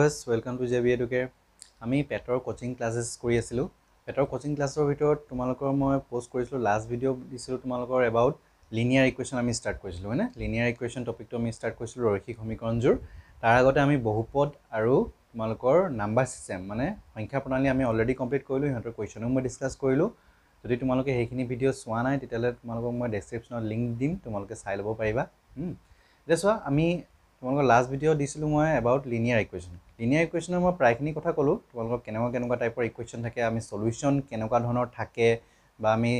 Viewers welcome to Jebi Educare আমি পেটৰ coaching ক্লাसेस কৰি আছিলোঁ পেটৰ কোচিং ক্লাছৰ ভিতৰত তোমালোকৰ মই পোষ্ট কৰিছিলোঁ লাষ্ট ভিডিঅ' দিছিলোঁ তোমালোকৰ এবাউট লিনিয়াৰ ইকুৱেশ্যন আমি ষ্টাৰ্ট কৰিছিলোঁ হয়নে লিনিয়াৰ ইকুৱেশ্যন টপিকটো আমি ষ্টাৰ্ট কৰিছিলোঁ ৰৈখিক সমীকৰণযোৰ তাৰ আগতে আমি বহুপদ আৰু তোমালোকৰ নাম্বাৰ সিস্টেম মানে সংখ্যা প্ৰণালী আমি অলৰেডি কমপ্লিট কৰিলোঁ ইহঁতৰ কুৱেশ্যনো মই ডিসকাস কৰিলোঁ যদি তোমালোকে সেইখিনি ভিডিঅ' চোৱা নাই তেতিয়ালে তোমালোকক মই ডেসক্ৰিপচনত লিংক দিম তোমালোকে চাই ল'ব পাৰিবা এতিয়া চোৱা আমি তোমালোকৰ লাষ্ট ভিডিঅ' দিছিলোঁ মই এবাউট লিনিয়াৰ ইকুৱেশ্যনৰ মই প্ৰায়খিনি কথা ক'লোঁ তোমালোকৰ কেনেকুৱা টাইপৰ ইকুৱেশ্যন থাকে আমি সলিউশন কেনেকুৱা ধৰণৰ থাকে বা আমি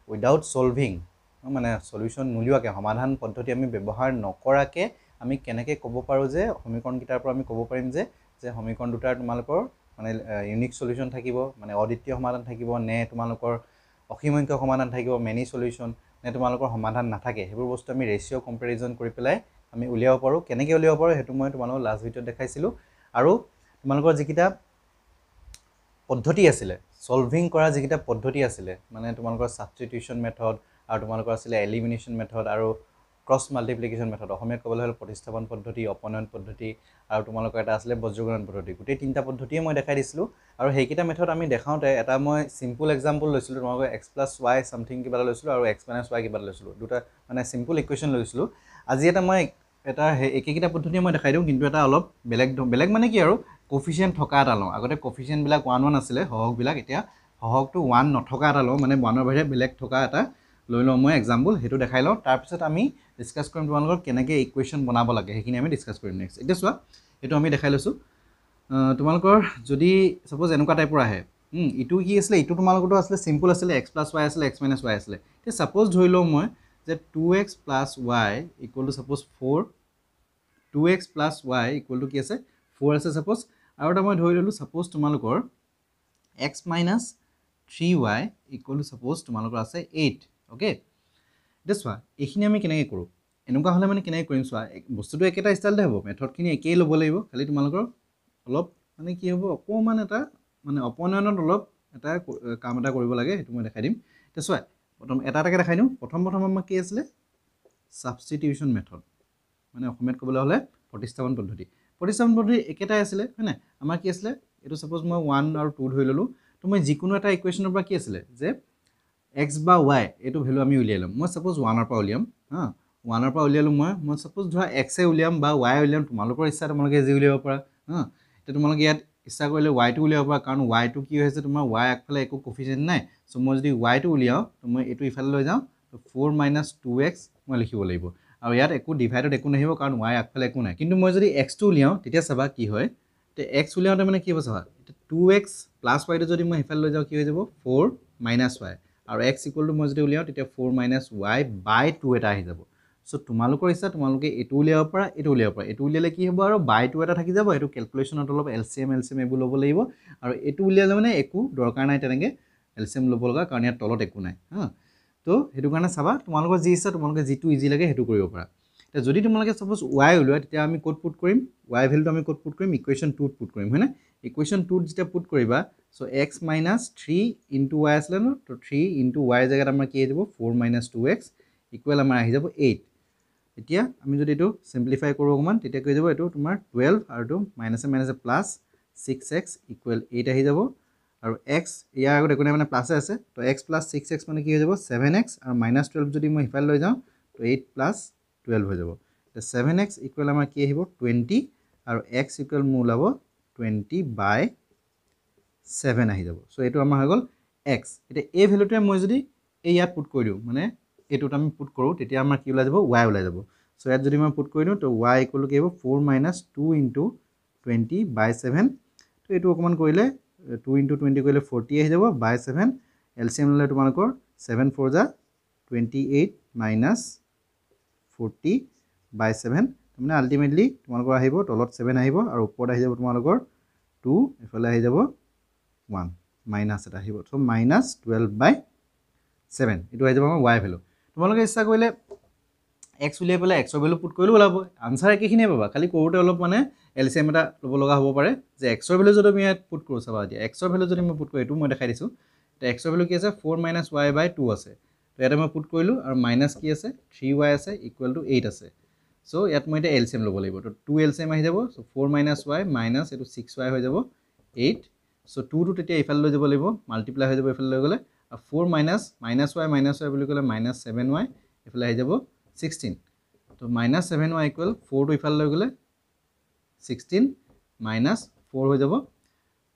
উইদাউট সলভিং মানে সলিউশন নুলিওৱাকে সমাধান পদ্ধতি আমি ব্যৱহাৰ নকৰাকে আমি কেনেকৈ ক'ব পাৰোঁ যে সমীকৰণকেইটাৰ পৰা আমি ক'ব পাৰিম যে সমীকৰণ দুটাৰ তোমালোকৰ মানে ইউনিক সলিউশন থাকিব মানে অদ্বিতীয় সমাধান থাকিব নে তোমালোকৰ অসীম সংখ্যক সমাধান থাকিব মেনি সলিউশন নে তোমালোকৰ সমাধান নাথাকে সেইবোৰ বস্তু আমি ৰেশিও কম্পেৰিজন কৰি পেলাই আমি উলিয়াব পাৰোঁ কেনেকৈ উলিয়াব পাৰোঁ হেতু মই তোমালোকক লাষ্ট ভিডিঅ'ত দেখাইছিলোঁ আৰু তোমালোকৰ যিকিটা পদ্ধতি আছিল সলভিং কৰা যিকিটা পদ্ধতি আছিল মানে তোমালোকৰ সাবস্টিটিউশন মেথড আৰু তোমালোকৰ আছিল এলিমিনেশন মেথড আৰু ক্ৰস মাল্টিপ্লিকেশন মেথড অসমীয়াত ক'বলৈ হ'লে প্ৰতিস্থাপন পদ্ধতি অপনয়ন পদ্ধতি আৰু তোমালোকৰ এটা আছিল বজ্ৰগণন পদ্ধতি গোটেই তিনিটা পদ্ধতিয়ে মই দেখাই দিছিলোঁ আৰু সেইকিটা মেথড আমি দেখাওঁতে এটা মই সিম্পল এক্সাম্পল লৈছিলোঁ তোমালোকৰ x + y সামথিং কিবা লৈছিলোঁ আৰু x - y কিবা লৈছিলোঁ দুটা মানে সিম্পল ইকুৱেশ্যন লৈছিলোঁ আজি এটা মই এটা একেকিটা পদ্ধতি মই দেখাই দিওঁ কিন্তু এটা অলপ বেলেগ মানে কি আৰু কোফিচিয়েন্ট থকা এটা লওঁ আগতে কোফিচিয়েন্ট বিলাক 1 1 আছিল হহক বিলাক এতিয়া হহকটো 1 নথকা এটা লওঁ মানে 1 ৰ বাহিৰে বেলেগ থকা এটা লৈ লওঁ মই এক্সাম্পল হেতু দেখাই লওঁ তাৰ পিছত আমি ডিসকাস কৰিম তোমালোকৰ কেনেকৈ ইকুৱেশ্যন বনাব লাগে সেইখিনি আমি ডিসকাস কৰিম নেক্সট এতিয়া চোৱা এটো আমি দেখাই লৈছো তোমালোকৰ যদি সপোজ এনেকুৱা টাইপৰ আহে ইটো কি আছিল ইটো তোমালোকৰটো আছিল সিম্পল আছিল x + y আছিল x - y আছিল তে সপোজ ধৰি লওঁ মই যে 2x + y = suppose 4 2x + y = কি আছে 4 আছে suppose আৰু এটা মই ধৰি ললো suppose তোমালোকৰ x - 3y = suppose তোমালোকৰ আছে 8 ওকে দেখছোৱা এইখিনি আমি কেনেকৈ কৰো এনেকুৱা হলে মানে কেনেকৈ কৰিম চোৱা বস্তুটো একেটা ষ্টাইলতে হ'ব মেথডখিনি একেই ল'ব লাগিব খালি তোমালোকৰ অলপ মানে কি হ'ব অকমান এটা মানে অপনয়নত অলপ এটা কাম এটা কৰিব লাগে হেতু মই দেখাই দিম দেখছোৱা প্ৰথম এটাকে দেখাই দিওঁ প্ৰথম আমাৰ কি আছিল সাবস্টিটিউশন মেথড মানে অসমীয়াত ক'বলৈ হ'লে প্ৰতিস্থাপন পদ্ধতি একেটাই আছিল হয়নে আমাৰ কি আছিল এটো সপোজ মই 1 আৰু 2 ধৰি ললো তো মই যিকোনো এটা ইকুৱেশ্যনৰ পৰা কি আছিল যে x বা y এটো ভ্যালু আমি উলিয়াই লম মই সপোজ 1 ৰ পৰা উলিয়াম 1 ৰ পৰা উলিয়ালো মই সপোজ ধৰা x এ উলিয়াম বা y উলিয়াম তোমালোকৰ ইচ্ছা তোমালোকে যি উলিয়াব পাৰা তে তোমালোকে ইয়াত ইচ্ছা কৰিলে y টো উলিয়াব পাৰা কাৰণ y টো কি হৈছে তোমাৰ y আগফালে একো কোফিচিয়েন্ট নাই সো মই যদি y টো উলিয়াও তো মই এটো ইফালে লৈ যাওঁ তো 4 - 2x মই লিখিব লাগিব আৰু ইয়াত একো ডিভাইডড একো নাহিব কাৰণ y আগফালে একো নাই কিন্তু মই যদি x টো উলিয়াও তেতিয়া চাবা কি হয় তে x উলিয়াওতে মানে কি হ'ব চাবা 2x + y টো যদি মই ইফালে লৈ যাওঁ কি হৈ যাব 4 - y আৰু x = মই যদি উলিয়াও তেতিয়া 4 - y / 2 এটা আহি যাব সো তোমালোকৰ ইচ্ছা তোমালোকে এটো উলিয়াব পাৰা এটো উলিয়ালে কি হ'ব আৰু / 2 এটা থাকি যাব এটো ক্যালকুলেশনত অলপ LCM এবোৰ ল'ব লাগিব আৰু এটো উলিয়ালে মানে একো দৰকাৰ নাই তেনেকে LCM ল'ব লগা কাৰণ ইয়াত তলত একো নাই তো হেতু কাৰণে চাবা তোমালোকৰ যি ইচ্ছা তোমালোকে যিটো ইজি লাগে হেতু কৰিব পাৰা তে যদি তোমালোকে সপোজ y উলিয়া তেতিয়া আমি কোড পুট কৰিম y ভ্যালুটো আমি কোড পুট কৰিম ইকুৱেশ্যন 2 পুট কৰিম হয়নে ইকুৱেশ্যন 2 যেতিয়া পুট কৰিবা সো x - 3 * y আছিল ন তো 3 * y জায়গাত আমাৰ কি হৈ যাব 4 - 2x ইকুৱেল আমাৰ আহি যাব 8 এতিয়া আমি যদি এটো সিম্পলিফাই কৰো অকমান তেতিয়া কি হৈ যাব এটো তোমাৰ 12 আৰু এটো মাইনাসে প্লাস 6x = 8 আহি যাব আৰু x ইয়াৰ আগত একো নাই মানে প্লাসে আছে তো x + 6x মানে কি হৈ যাব 7x আৰু -12 যদি মই ইফাল লৈ যাওঁ তো 8 + 12 হৈ যাব তো 7x = আমাৰ কি আহিব 20 আৰু x = মোৰ ওলাব 20/7 আহি যাব সো এটো আমাৰ হৈ গল x এটা এই ভ্যালুটোৱে মই যদি এই ইয়াত পুট কৰি দিওঁ মানে এটোত আমি পুট কৰো তেতিয়া আমাৰ কি ওলাই যাব y ওলাই যাব সো ইয়াত যদি মই পুট কৰি দিওঁ তো y = কি হ'ব 4 - 2 * 20/7 তো এটো অকমান কৰিলে 2 * 20 কৰিলে 40 আহি যাব by 7 LCM ললে তোমালোকৰ 7 4 * 28 - 40/7 মানে আলটিমেটলি তোমালোকৰ আহিব তলত 7 আহিব আৰু ওপৰত আহি যাব তোমালোকৰ 2 ইফালে আহি যাব 1 মাইনাস এটা আহিব সো -12/7 এটো আহি যাব আমাৰ y ভ্যালু তোমালোকে ইচ্ছা কৰিলে x উলিয়াই পেলাই x ৰ ভ্যালু পুট কৰিলে ওলাব আনসাৰ একেখিনিয়ে পাবা খালি কৰোতে অলপ মানে LCM এটা ল'ব লগা হ'ব পাৰে যে x ৰ ভ্যালু যদি আমি ইয়াত পুট কৰো চাবা দিয়া x ৰ ভ্যালু যদি মই পুট কৰো এটো মই দেখাই দিছো তে x ৰ ভ্যালু কি আছে 4 - y/2 আছে তো এটা মই পুট কৰিলো আৰু মাইনাস কি আছে 3y আছে = 8 আছে সো ইয়াত মই এটা এলসিএম ল'ব লাগিব তো 2 এলসিএম আহি যাব সো 4 - y মাইনাস এটো 6y হৈ যাব 8 সো 2 টো তেতিয়া ইফালে লৈ যাব লাগিব মাল্টিপ্লাই হৈ যাব ইফালে লৈ গলে আৰু 4 - y বুলি ক'লে -7y ইফালে আহি যাব 16 তো -7y = 4 টো ইফালে লৈ গলে 16 - 4 হৈ যাব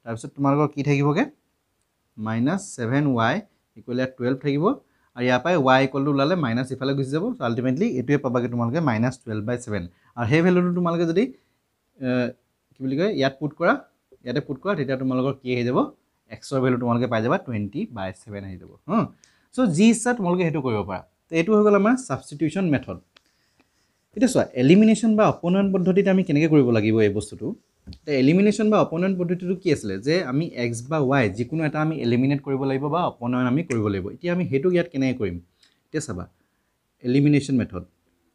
তাৰ পিছত তোমালোকৰ কি থাকিবগে -7y = 12 থাকিব আৰু ইয়াৰ পাই y = ওলালে মাইনাস ইফালে গুচি যাব সো আলটিমেটলি এটোৱে পাবাগে তোমালোকে -12/7 আৰু সেই ভ্যালুটো তোমালোকে যদি কি বুলি কয় ইয়াত পুট কৰা তেতিয়া তোমালোকৰ কি হৈ যাব x ৰ ভ্যালু তোমালোকে পাই যাবা 20/7 আহি যাব সো যি ইচ্ছা তোমালোকে হেতু কৰিব পাৰা তো এটো হৈ গল আমাৰ সাবস্টিটিউশন মেথড এটা সোৱা এলিমিনেশন বা অপনয়ন পদ্ধতিতে আমি কেনেকৈ কৰিব লাগিব এই বস্তুটো তে এলিমিনেশন বা অপনয়ন পদ্ধতিটো কি আছিল যে আমি x বা y যিকোনো এটা আমি এলিমিনেট কৰিব লাগিব বা অপনয়ন আমি কৰিব লাগিব এতিয়া আমি হেতু ইয়াত কেনেকৈ কৰিম এতিয়া চাবা এলিমিনেশন মেথড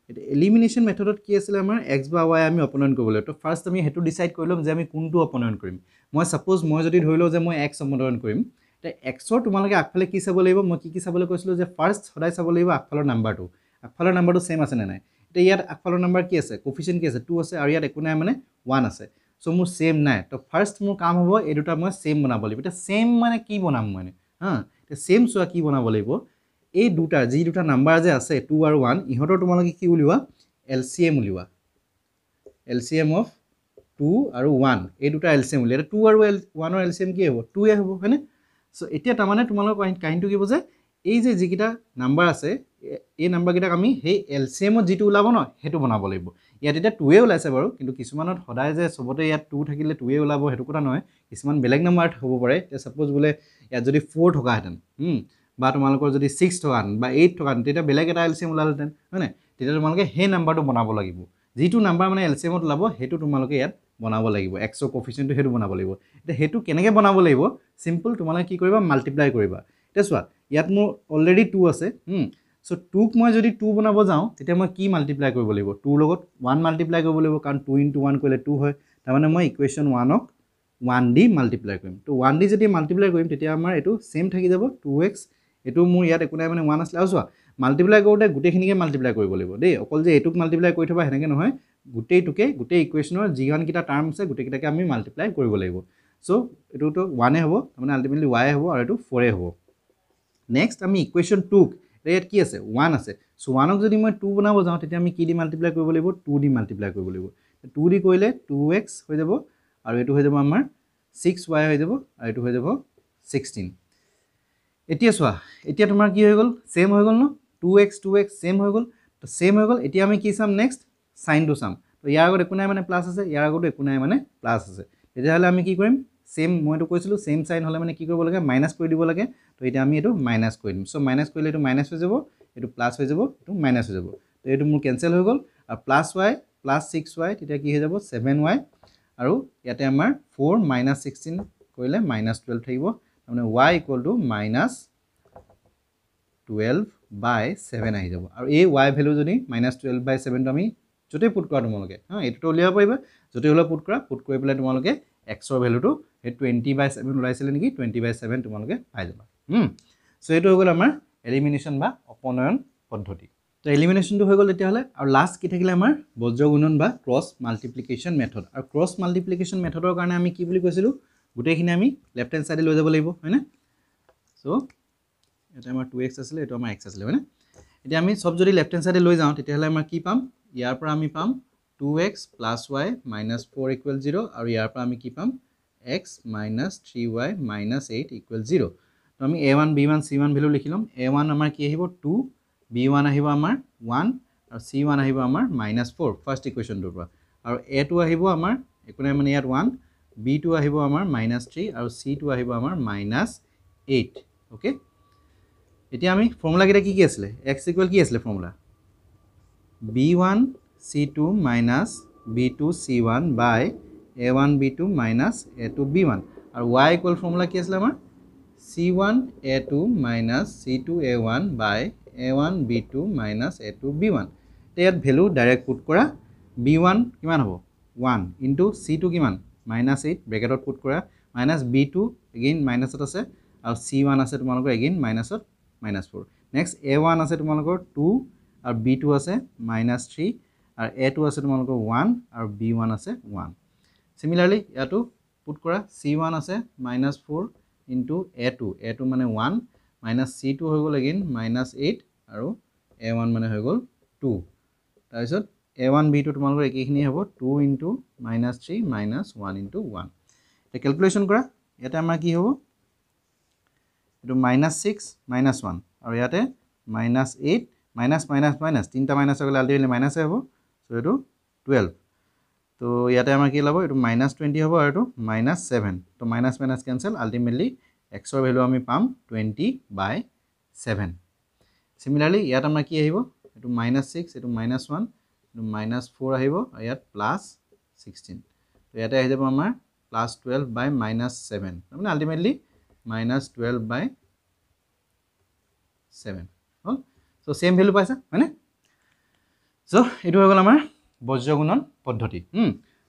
এটা এলিমিনেশন মেথডত কি আছিল আমাৰ x বা y আমি অপনয়ন কৰিব লাগিব তো ফাৰ্স্ট আমি হেতু ডিসাইড কৰি লম যে আমি কোনটো অপনয়ন কৰিম মই সাপোজ মই যদি ধৰি লও যে মই x অপনয়ন কৰিম তে x ৰ তোমালোকে আগফালে কি চাব লাগিব মই কি চাবলৈ কৈছিলো যে ফাৰ্স্ট সদায় চাব লাগিব আগফালৰ নাম্বাৰটো সেম আছে নে নাই তে ইয়াত আগফালৰ নাম্বাৰ কি আছে কোফিচিয়েন্ট কি আছে 2 আছে আৰু ইয়াত একো নাই মানে 1 আছে সো মোৰ সেম নাই তো ফাৰ্স্ট মোৰ কাম হ'ব এই দুটা মই সেম বনাব লাগিব এটা সেম মানে কি বনাম মানে তে সেম সোৱা কি বনাব লাগিব এই দুটা যি দুটা নাম্বাৰ যে আছে 2 আৰু 1 ইহতৰ তোমালোকে কি উলিওৱা এলসিএম উলিওৱা এলসিএম অফ 2 আৰু 1 এই দুটা এলসিএম উলিয়া 2 আৰু 1 ৰ এলসিএম কি হ'ব 2 এ হ'ব হয়নে সো এতিয়া তাৰমানে তোমালোকৰ কাহিনীটো কি বুজে এই যে যিকিটা নাম্বাৰ আছে এই নাম্বাৰ কিটাক আমি হেই এলসিএম ত যেটো ওলাব ন হেতু বনাব লাগিব ইয়াত এটা 2 এ ওলাইছে বাৰু কিন্তু কিছুমানত সদায় যে সবতে ইয়াত 2 থাকিলে 2 এ ওলাব হেতু কথা নহয় কিছুমান বেলেগ নাম্বাৰ হ'ব পাৰে তে সাপোজ বোলে ইয়াত যদি 4 থকা হেতেন বা তোমালোকৰ যদি 6 থকা বা 8 থকা তেতিয়া বেলেগ এটা এলসিএম ওলালতেন হয়নে তেতিয়া তোমালোকে সেই নাম্বাৰটো বনাব লাগিব যেটো নাম্বাৰ মানে এলসিএম ত ওলাব হেতু তোমালোকে ইয়াত বনাব লাগিব x ৰ কোফিচিয়েন্টটো হেতু বনাব লাগিব এটা হেতু কেনেকৈ বনাব লাগিব সিম্পল তোমালোকে কি কৰিবা মাল্টিপ্লাই কৰিবা এটা সোৱা ইয়াত মোৰ অলৰেডি 2 আছে সো 2 ক মই যদি 2 বনাব যাও তেতিয়া মই কি মাল্টিপ্লাই কৰিব লাগিব 2 লগত 1 মাল্টিপ্লাই কৰিব লাগিব কাৰণ 2 * 1 কৰিলে 2 হয় তাৰ মানে মই ইকুৱেচন 1 ক 1 দি মাল্টিপ্লাই কৰিম তো 1 দি যদি মাল্টিপ্লাই কৰিম তেতিয়া আমাৰ এটো সেম থাকি যাব 2x এটো মোৰ ইয়াত একো নাই মানে 1 আছে আৰু সোৱা মাল্টিপ্লাই কৰোতে গুটেখিনিকে মাল্টিপ্লাই কৰিব লাগিব দেই অকল যে এটুক মাল্টিপ্লাই কৰি থবা হেনেকে নহয় গুটেই ইকুৱেচনৰ যিমান কিটা টাৰ্ম আছে গুটেকিটাকে আমি মাল্টিপ্লাই কৰিব লাগিব সো এটো তো 1 এ হ'ব মানে আলটিমেটলি y হ'ব আৰু এটো 4 এ হ'ব নেক্সট আমি ইকুৱেচন 2 ইয়াত কি আছে 1 আছে সো 1 ক যদি মই 2 বনাব যাও তেতিয়া আমি কি দি মাল্টিপ্লাই কৰিব লাগিব 2 দি মাল্টিপ্লাই কৰিব লাগিব 2 দি কৰিলে 2x হৈ যাব আৰু এটো হৈ যাব আমাৰ 6y হৈ যাব আৰু এটো হৈ যাব 16 এতিয়া সোৱা এতিয়া তোমাৰ কি হৈ গল সেম হৈ গল ন 2x সেম হৈ গল তো সেম হৈ গল এতিয়া আমি কি চাম নেক্সট সাইনটো চাম তো ইয়াৰ আগত একো নাই মানে প্লাস আছে ইয়াৰ আগত একো নাই মানে প্লাস আছে তেতিয়া হলে আমি কি কৰিম সেম মইটো কৈছিলো সেম সাইন হলে মানে কি কৰিব লাগে মাইনাস কৰি দিব লাগে তো এতিয়া আমি এটো মাইনাস কৰি দিম সো মাইনাস কৰিলে এটো মাইনাস হৈ যাব এটো প্লাস হৈ যাব এটো মাইনাস হৈ যাব তো এটো মোৰ কেনসেল হৈ গল আৰু +y +6y তেতিয়া কি হৈ যাব 7y আৰু ইয়াতে আমাৰ 4 - 16 কৰিলে -12 থাকিব মানে y = -12/7 আহি যাব আৰু এই y ভ্যালু যদি -12/7 টো আমি যতে পুট কৰা তোমালোকে এটো তো উলিয়াব পাৰিবা যতে হলো পুট কৰি পেলাই তোমালোকে x ৰ ভ্যালুটো এই 20/7 ওলাইছিল নেকি 20/7 তোমালোকে পাই যাবা সো এটো হৈ গল আমাৰ এলিমিনেশন বা অপনয়ন পদ্ধতি তো এলিমিনেশনটো হৈ গল তেতিয়া হলে আৰু লাষ্ট কি থাকিলে আমাৰ বজ্ৰ গুণন বা ক্ৰস মাল্টিপ্লিকেশন মেথড আৰু ক্ৰস মাল্টিপ্লিকেশন মেথডৰ কাৰণে আমি কি বুলি কৈছিলো গুটেখিনি আমি লেফট হ্যান্ড সাইডে লৈ যাব লাগিব হয়নে সো এটা আমাৰ 2x আছিল এটো আমাৰ x আছিল হয়নে এতিয়া আমি সব যদি লেফট হ্যান্ড সাইডে লৈ যাও তেতিয়া হলে আমাৰ কি পাম ইয়াৰ পৰা আমি পাম 2x + y - 4 = 0 আৰু ইয়াৰ পৰা আমি কি পাম x - 3y - 8 = 0 তো আমি a1 b1 c1 value লিখিলম a1 আমাৰ কি আহিব 2 b1 আহিব আমাৰ 1 আৰু c1 আহিব আমাৰ -4 ফাৰ্স্ট ইকুৱেচনটোৰ পৰা আৰু a2 আহিব আমাৰ একো নাই মানে ইয়াত 1 b2 আহিব আমাৰ -3 আৰু c2 আহিব আমাৰ -8 ওকে এতিয়া আমি ফৰ্মুলা কিটা কি আছিল x = কি আছিল formula b1 c2 - b2 c1 by a1 b2 - a2 b1 আৰু y = ফৰ্মুলা কি আছিল আমাৰ c1 a2 - c2 a1 by a1 b2 - a2 b1 তে ইয়াত ভ্যালু ডাইৰেক্ট পুট কৰা b1 কিমান হ'ব 1 ইনটু c2 কিমান -8 ব্ৰেকেটত পুট কৰা -b2 এগেইন মাইনাসত আছে আৰু c1 আছে তোমালোকৰ এগেইন মাইনাসত -4 নেক্সট a1 আছে তোমালোকৰ 2 আৰু b2 আছে -3 আৰু a2 আছে তোমালোকৰ 1 আৰু b1 আছে 1 সিমিলাৰলি ইয়াতো পুট কৰা c1 আছে -4 ইনটু a2 মানে 1 মাইনাছ c2 হৈ গ'ল এগেইন -8 আৰু a1 মানে হৈ গ'ল 2 তাৰপিছত a1 b2 তোমালোকৰ একেখিনি হ'ব 2 ইনটু -3 -1 ইনটু 1 এটা ক্যালকুলেশন কৰা ইয়াতে আমাৰ কি হ'ব এটো -6 -1 আৰু ইয়াতে -8 মাইনাস মাইনাস মাইনাস তিনটা মাইনাস হলে আলটিমেটলি মাইনাস হ'ব সো এটো 12 তো ইয়াতে আমাৰ কি লাভ এটো -20 হ'ব আৰু এটো -7 তো minus minus cancel ultimately x ৰ ভ্যালু আমি পাম 20/7 সিমিলাৰলি ইয়াত আমাৰ কি আহিব এটো -6 এটো -1 এটো -4 আহিব আৰু ইয়াত +16 তো ইয়াতে আহি যাব আমাৰ +12/-7 মানে আলটিমেটলি -12/7 হল সো সেম ভ্যালু পাইছা হয়নে সো এটো হৈ গ'ল আমাৰ বজ্ৰগুণন পদ্ধতি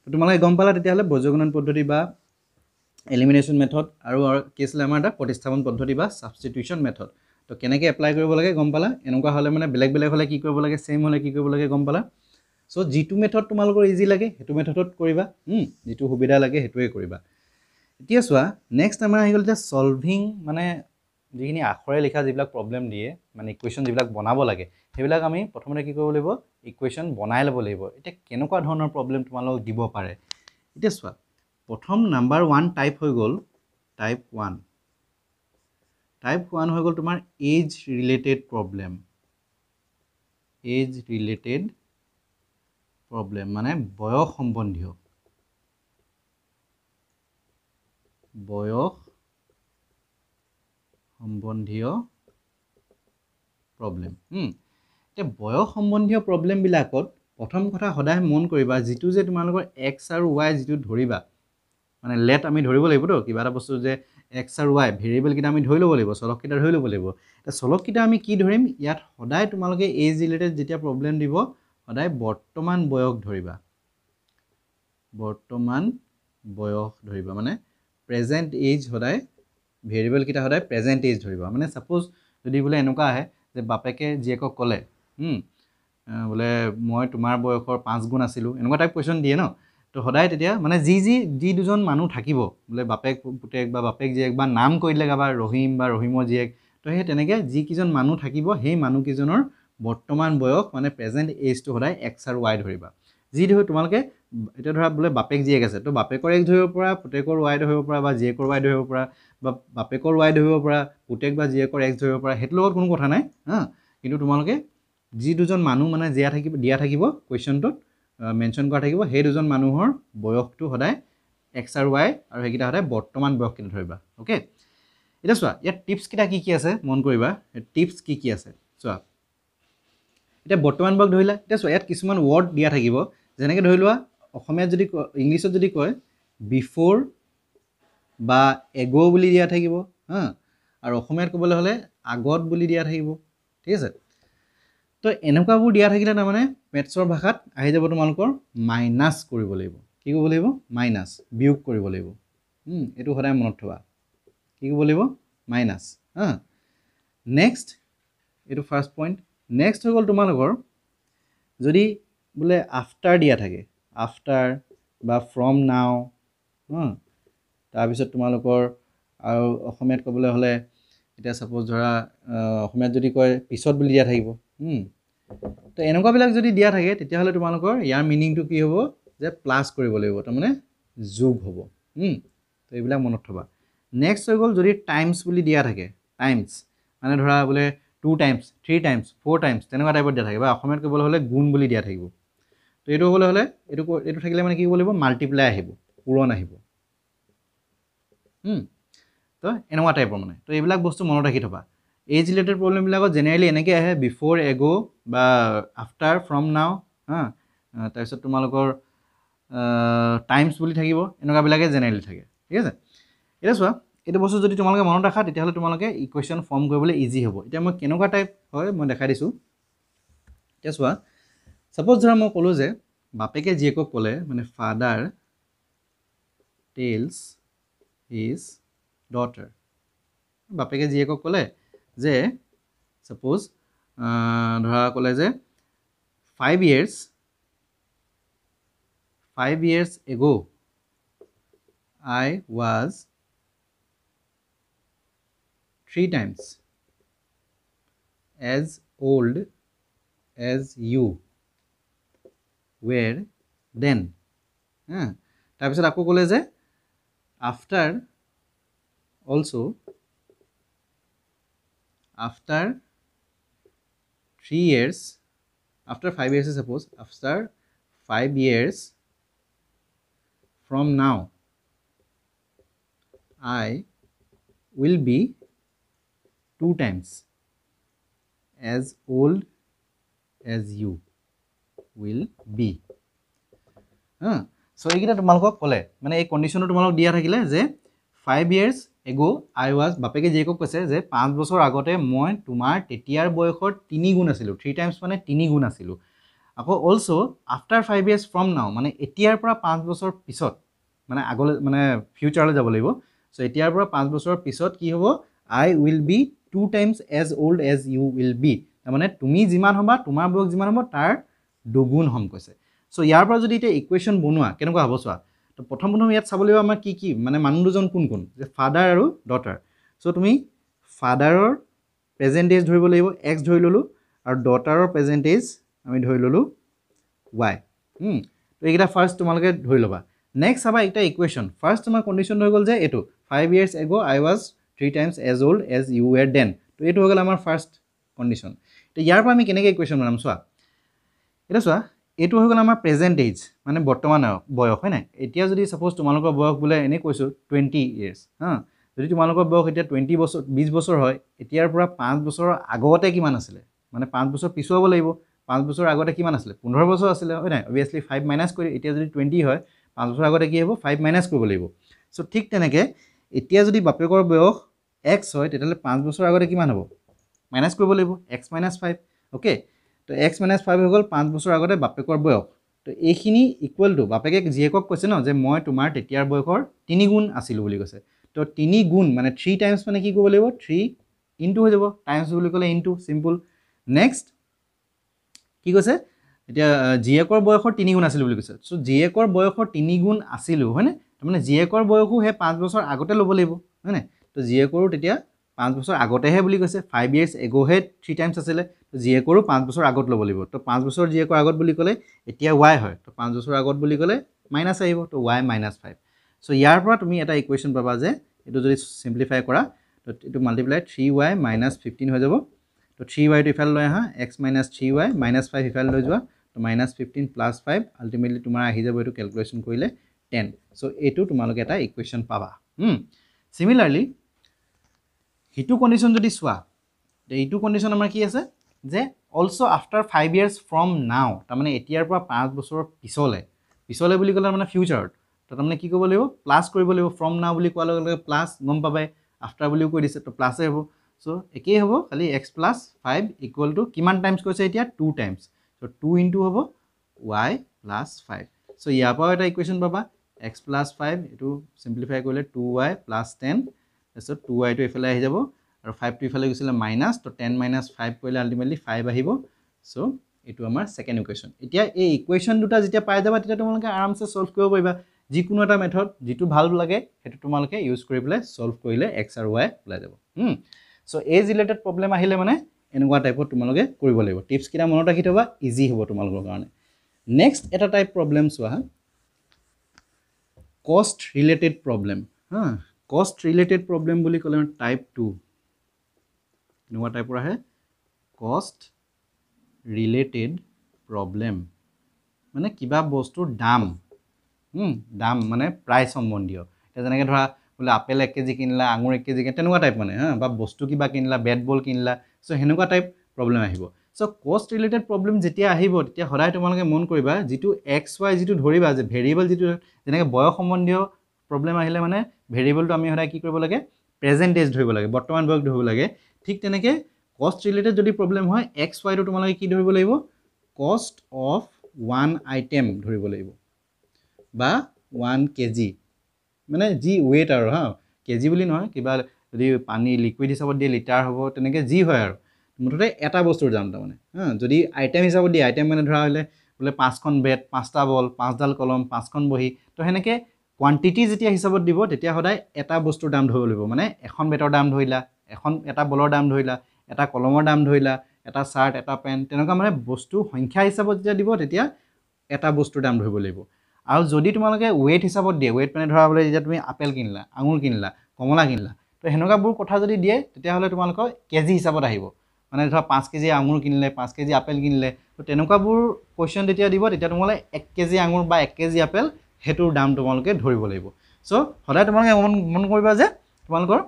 তো তোমালোকে গম পালা তেতিয়া হলে বজ্ৰগুণন পদ্ধতি বা এলিমিনেশন মেথড আৰু কি আছিল আমাৰ এটা প্ৰতিস্থাপন পদ্ধতি বা সাবস্টিটিউশন মেথড তো কেনেকৈ এপ্লাই কৰিব লাগে গম পালা এনেকুৱা হলে মানে বেলেগ বেলেগ হলে কি কৰিব লাগে সেম হলে কি কৰিব লাগে গম পালা সো জিটু মেথড তোমালোকৰ ইজি লাগে হেতু মেথডত কৰিবা জিটু সুবিধা লাগে হেতুৱে কৰিবা এতিয়া চোৱা নেক্সট আমাৰ আহি গ'ল যে সলভিং মানে যিখিনি আখৰে লিখা যিবিলাক প্ৰবলেম দিয়ে মানে ইকুৱেশ্যন যিবিলাক বনাব লাগে সেইবিলাক আমি প্ৰথমতে কি কৰিব লাগিব ইকুৱেশ্যন বনাই ল'ব লাগিব এটা কেনেকুৱা ধৰণৰ প্ৰবলেম তোমালোকক দিব পাৰে এতিয়া চোৱা প্ৰথম নাম্বাৰ 1 টাইপ হৈ গ'ল টাইপ 1 হৈ গ'ল তোমাৰ এজ ৰিলেটেড প্ৰবলেম মানে বয়স সম্বন্ধীয় প্ৰবলেম এতিয়া বয়স সম্বন্ধীয় প্ৰবলেম বিলাকত প্ৰথম কথা সদায় মন কৰিবা যেটো যে তোমালোকৰ x আৰু y যেটো ধৰিবা মানে লেট আমি ধৰিব লাগিব তো কিবা এটা বস্তু যে x আৰু y ভেৰিয়েবল কিটা আমি ধৰি ল'ব লাগিব চলক কিটা ধৰি ল'ব লাগিব এটা চলক কিটা আমি কি ধৰিম ইয়াত সদায় তোমালোকে এজ ৰিলেটেড যেতিয়া প্ৰবলেম দিব সদায় বৰ্তমান বয়স ধৰিবা মানে প্ৰেজেন্ট এজ সদায় ভেৰিয়েবল কিটা সদায় প্ৰেজেন্ট এজ ধৰিবা মানে সাপোজ যদি বলে এনেকুৱা আহে যে বাপেকে জিয়েকক কলে বলে মই তোমাৰ বয়সৰ 5 গুণ আছিলো এনেকুৱা টাইপ কোৱেশ্চন দিয়ে ন তো সদায় তেতিয়া মানে যি দুজন মানুহ থাকিব বলে বাপেক পুতেক বা বাপেক জিয়েক বা নাম কৈ দিলে গাবা ৰহিম বা ৰহিমৰ জিয়েক তো সেই তেনেকে যি কিজন মানুহ থাকিব সেই মানুহ কিজনৰ বৰ্তমান বয়স মানে প্ৰেজেন্ট এজ টো সদায় x আৰু y ধৰিবা যি ধৰি তোমালোকে এটা ধৰা বলে বাপেক জিয়েক আছে তো বাপেকৰ x ধৰিব পৰা পুতেকৰ y ধৰিব পৰা বা জিয়েকৰ y ধৰিব পৰা বা বাপেকৰ y ধৰিব পৰা পুতেক বা জিয়েকৰ x ধৰিব পৰা হেতু লগত কোনো কথা নাই কিন্তু তোমালোকে যি দুজন মানুহ মানে দিয়া থাকিব কোৱেশ্চনটোত মেনশন কৰা থাকিব সেই দুজন মানুহৰ বয়সটো সদায় x আৰু y আৰু হেকিটা সদায় বৰ্তমান বয়স কিটা ধৰিবা ওকে এটা চোৱা ইয়াত টিপস কিটা কি আছে মন কৰিবা টিপস কি আছে চোৱা এটা বৰ্তমান বয়স ধৰিলা এটা চোৱা ইয়াত কিছুমান ওৱৰ্ড দিয়া থাকিব যেনেকৈ ধৰি লোৱা অসমীয়াত যদি ইংলিছত যদি কয় বিফোৰ বা এগো বুলি দিয়া থাকিব আৰু অসমীয়াত ক'বলৈ হলে আগত বুলি দিয়া থাকিব ঠিক আছে তো এনেকুৱাবোৰ দিয়া থাকিলে না মানে মেথছৰ ভাষাত আহি যাব তোমালোকৰ মাইনাস কৰিব লাগিব কি কৰিব লাগিব মাইনাস বিয়োগ কৰিব লাগিব এটো সদায় মনত থবা কি কৰিব লাগিব মাইনাস নেক্সট এটো ফাৰ্স্ট পইণ্ট নেক্সট হৈ গ'ল তোমালোকৰ যদি বলে আফটাৰ দিয়া থাকে আফটাৰ বা ফ্ৰম নাও তাৰ পিছত তোমালোকৰ আৰু অসমীয়াত ক'বলৈ হলে এটা সাপোজ ধৰা অসমীয়াত যদি কয় পিছত বুলি দিয়া থাকিব তো এনেকুৱা বিলাক যদি দিয়া থাকে তেতিয়া হলে তোমালোকৰ ইয়াৰ মিনিংটো কি হ'ব যে প্লাস কৰিব লাগিব তাৰ মানে যোগ হ'ব তো এইবিলাক মনত থবা নেক্সট হৈ গ'ল যদি টাইমছ বুলি দিয়া থাকে টাইমছ মানে ধৰা বলে 2 টাইমছ 3 টাইমছ 4 টাইমছ তেনেকুৱা টাইপত দিয়া থাকে বা অসমীয়াত ক'বলৈ হলে গুণ বুলি দিয়া থাকিব তো এটো হ'লে এটো থাকিলে মানে কি হ'ব লাগিব মাল্টিপ্লাই আহিব পূৰণ আহিব তো এনেকুৱা টাইপৰ মানে তো এইবিলাক বস্তু মনত ৰাখি থবা এজ ৰিলেটেড প্ৰবলেম বিলাকত জেনেৰেলি এনেকৈ আহে বিফোৰ এগো বা আফটাৰ ফ্ৰম নাও তাৰপিছত তোমালোকৰ টাইমছ বুলি থাকিব এনেকুৱা বিলাকে জেনেৰেলি থাকে ঠিক আছে এটা চোৱা এইটো বস্তু যদি তোমালোকে মনত ৰাখা তেতিয়াহ'লে তোমালোকে ইকুৱেশ্যন ফৰ্ম কৰিবলৈ ইজি হ'ব এতিয়া মই কেনেকুৱা টাইপ হয় মই দেখাই দিছোঁ এতিয়া চোৱা সাপোজ ধৰা মই ক'লোঁ যে বাপেকে জিয়েকক ক'লে মানে ফাদাৰ টেলছ হিজ ডটাৰ বাপেকে জিয়েকক ক'লে যে সাপোজ ধৰা ক'লে যে 5 years 5 years ago I was 3 times as old as you were then. তাৰপিছত আকৌ ক'লে যে after 3 years, after 5 years, suppose after 5 years from now I will be 2 times as old as you will be. So এইকেইটা তোমালোকক ক'লে মানে এই কণ্ডিশ্যনটো তোমালোক দিয়া থাকিলে যে 5 years ago I was বাপেকে জীয়েকক কৈছে যে 5 বছৰ আগতে মই তোমাৰ তেতিয়াৰ বয়সৰ 3 গুণ আছিলোঁ 3 টাইমছ মানে 3 গুণ আছিলোঁ আকৌ also after 5 years from now মানে এতিয়াৰ পৰা 5 বছৰ পিছত মানে আগলৈ মানে ফিউচাৰলৈ যাব লাগিব সো এতিয়াৰ পৰা 5 বছৰৰ পিছত কি হ'ব I will be 2 times as old as you will be মানে তুমি যিমান হ'বা তোমাৰ বয়স যিমান হ'ব তাৰ দুগুণ হ'ম কৈছে সো ইয়াৰ পৰা যদি এটা ইকুৱেশ্যন বনোৱা কেনেকুৱা হ'ব চোৱা তো প্ৰথম ইয়াত চাব লাগিব আমাৰ কি মানে মানুহ দুজন কোন কোন যে ফাদাৰ আৰু ডটাৰ সো তুমি ফাদাৰৰ প্ৰেজেন্ট এজ ধৰিব লাগিব x ধৰি ললো আৰু ডটাৰৰ প্ৰেজেন্ট এজ আমি ধৰি ললো y তো এইটা ফাৰ্স্ট তোমালোকে ধৰি লবা নেক্সট চাবা এটা ইকুৱেশ্যন ফাৰ্স্ট তোমাৰ কন্ডিশন হৈ গল যে এটো 5 years ago I was 3 times as old as you were then তো এটো হৈ গল আমাৰ ফাৰ্স্ট কন্ডিশন তো ইয়াৰ পৰা আমি কেনেকৈ ইকুৱেশ্যন বনাম চোৱা এটা চোৱা এটো হৈ গল আমাৰ প্ৰেজেন্ট এজ মানে বৰ্তমান বয়স হয় না এতিয়া যদি সাপোজ তোমালোকৰ বয়স বুলে এনে কৈছো 20 years যদি তোমালোকৰ বয়স এতিয়া 20 বছৰ 20 বছৰ হয় এতিয়াৰ পৰা 5 বছৰৰ আগতে কিমান আছিল মানে 5 বছৰ পিছুৱাব লাগিব 5 বছৰ আগতে কিমান আছিল 15 বছৰ আছিল হয় না obviously 5 মাইনাস কৰি এতিয়া যদি 20 হয় 5 বছৰ আগতে কি হ'ব 5 মাইনাস কৰিব লাগিব সো ঠিক তেনেকে এতিয়া যদি বাপেকৰ বয়স x হয় তেতিয়ালে 5 বছৰ আগতে কিমান হ'ব মাইনাস কৰিব লাগিব x - 5 ওকে তো x - 5 হৈ গল 5 বছৰ আগতে বাপেকৰ বয়স তো এইখিনি ইকুৱেল টু বাপেকে জীয়েকক কৈছে ন যে মই তোমাৰ তেতিয়াৰ বয়সৰ 3 গুণ আছিল বুলি কৈছে তো 3 গুণ মানে 3 টাইমছ মানে কি কৰিব লাগিব 3 ইনটু হৈ যাব টাইমছ বুলি ক'লে ইনটু সিম্পল নেক্সট কি কৈছে এতিয়া জিয়েকৰ বয়সৰ 3 গুণ আছিল বুলি কৈছে সো জিয়েকৰ বয়সৰ 3 গুণ আছিল হয়নে মানে জিয়েকৰ বয়সও হে 5 বছৰ আগতে ল'ব লাগিব হয়নে তো জিয়েকৰো তেতিয়া 5 বছৰ আগতেহে বুলি কৈছে 5 years ago হে 3 টাইমছ আছিল তো জিয়েকৰো 5 বছৰ আগত ল'ব লাগিব তো 5 বছৰ জিয়েকৰ আগত বুলি ক'লে এতিয়া y হয় তো 5 বছৰ আগত বুলি ক'লে মাইনাস আহিব তো y - 5 সো ইয়াৰ পৰা তুমি এটা ইকুৱেশ্যন পাবা যে এটো যদি সিম্পলিফাই কৰা তো এটো মাল্টিপ্লাই 3y - 15 হৈ যাব তো 3y টো ইফালে লৈ আহা x - 3y - 5 ইফালে লৈ যোৱা তো -15 + 5 আলটিমেটলি তোমাৰ আহি যাব এটো ক্যালকুলেশন কৰিলে 10 সো এটো তোমালোকে এটা ইকুৱেশ্যন পাবা সিমিলাৰলি হিটু কন্ডিশন যদি সোৱা এইটো কন্ডিশন আমাৰ কি আছে যে also after 5 years from now তাৰ মানে এতিয়াৰ পৰা 5 বছৰৰ পিছলে বুলি ক'লে মানে ফিউচাৰত তো তাৰমানে কি কৰিব লাগিব প্লাস কৰিব লাগিব from now বুলি কোৱাৰ লগে লগে প্লাস গম পাবাই আফটাৰ বুলিও কৈ দিছে তো প্লাসে হ'ব সো একেই হ'ব খালি x + 5 = কিমান টাইমছ কৈছে এতিয়া 2 টাইমছ সো 2 ইনটু হ'ব y + 5 সো ইয়াৰ পৰা এটা ইকুৱেশ্যন পাবা x + 5 এটো সিম্পলিফাই কৰিলে 2y + 10 তাৰপিছত 2y টো ইফালে আহি যাব আৰু 5 টো ইফালে গৈছিলে মাইনাস তো 10 - 5 কৰিলে আলটিমেটলি 5 আহিব সো এটো আমাৰ সেকেন্ড ইকুৱেশ্যন এতিয়া এই ইকুৱেশ্যন দুটা যেতিয়া পাই যাবা তেতিয়া তোমালোকে আৰামসে সলভ কৰিব পাৰিবা যিকোনো এটা মেথড যেটো ভাল লাগে হেতু তোমালোকে ইউজ কৰি পেলাই সলভ কৰিলে x আৰু y ওলাই যাব সো এজ ৰিলেটেড প্ৰবলেম আহিলে মানে এনেকুৱা টাইপৰ তোমালোকে কৰিব লাগিব টিপস কিটা মনত ৰাখি থবা ইজি হ'ব তোমালোকৰ কাৰণে নেক্সট এটা টাইপ প্ৰবলেম চোৱা কষ্ট ৰিলেটেড প্ৰবলেম কষ্ট ৰিলেটেড প্ৰবলেম বুলি ক'লে টাইপ 2 এনেকুৱা টাইপৰ আহে কষ্ট ৰিলেটেড প্ৰবলেম মানে কিবা বস্তুৰ দাম দাম মানে প্ৰাইস সম্বন্ধীয় এটা যেনেকৈ ধৰা বলে আপেল 1 কেজি কিনলা আঙুৰ 1 কেজি তেনেকুৱা টাইপ মানে বা বস্তু কিবা কিনলা বেট বল কিনলা সো হেনেকুৱা টাইপ প্ৰবলেম আহিব সো কষ্ট ৰিলেটেড প্ৰবলেম যেতিয়া আহিব তেতিয়া সদায় তোমালোকে মন কৰিবা যেটো x y যেটো ধৰিবা যে ভেৰিয়েবল যেটো যেনেকৈ বয়স সম্বন্ধীয় প্ৰবলেম আহিলে মানে ভেৰিয়েবলটো আমি সদায় কি কৰিব লাগে প্ৰেজেন্ট এজ ধৰিব লাগে বৰ্তমান বয়স ধৰিব লাগে ঠিক তেনেকৈ কষ্ট ৰিলেটেড যদি প্ৰবলেম হয় x y টো তোমালোকে কি ধৰিব লাগিব কষ্ট অফ ওয়ান আইটেম ধৰিব লাগিব বা 1 কেজি মানে জি ওয়েট আৰু কেজি বুলি নহয় কিবা যদি পানী লিকুইড হিচাপত দিয়ে লিটাৰ হ'ব তেনেকৈ জি হয় আৰু মুঠতে এটা বস্তুৰ দাম তাৰ মানে যদি আইটেম হিচাপত দিয়ে আইটেম মানে ধৰা হলে বোলে 5খন বেট 5টা বল 5ডাল কলম 5খন বহি তো হেনেকে কোৱান্টিটি যেতিয়া হিচাপত দিব তেতিয়া সদায় এটা বস্তুৰ দাম ধৰিব লাগিব মানে এখন বেটৰ দাম ধৰিলা এটা বলৰ দাম ধৰিলা এটা কলমৰ দাম ধৰিলা এটা শাৰ্ট এটা পেন তেনেকুৱা মানে বস্তু সংখ্যা হিচাপত যেতিয়া দিব তেতিয়া এটা বস্তুৰ দাম ধৰিব লাগিব আৰু যদি তোমালোকে ওয়েট হিচাপত দিয়ে ওয়েট মানে ধৰা বোলে যেতিয়া তুমি আপেল কিনিলা আঙুৰ কিনিলা কমলা কিনিলা তো হেনেকুৱাবোৰ কথা যদি দিয়ে তেতিয়াহ'লে তোমালোকৰ কেজি হিচাপত আহিব মানে ধৰা 5 কেজি আঙুৰ কিনিলে 5 কেজি আপেল কিনিলে তো তেনেকুৱাবোৰ কোৱেশ্চন তেতিয়া দিব তেতিয়া তোমালোকে 1 কেজি আঙুৰ বা 1 কেজি আপেল হেতুৰ দাম তোমালোকে ধৰিব লাগিব সো সদায় তোমালোকে মন কৰিবা যে তোমালোকৰ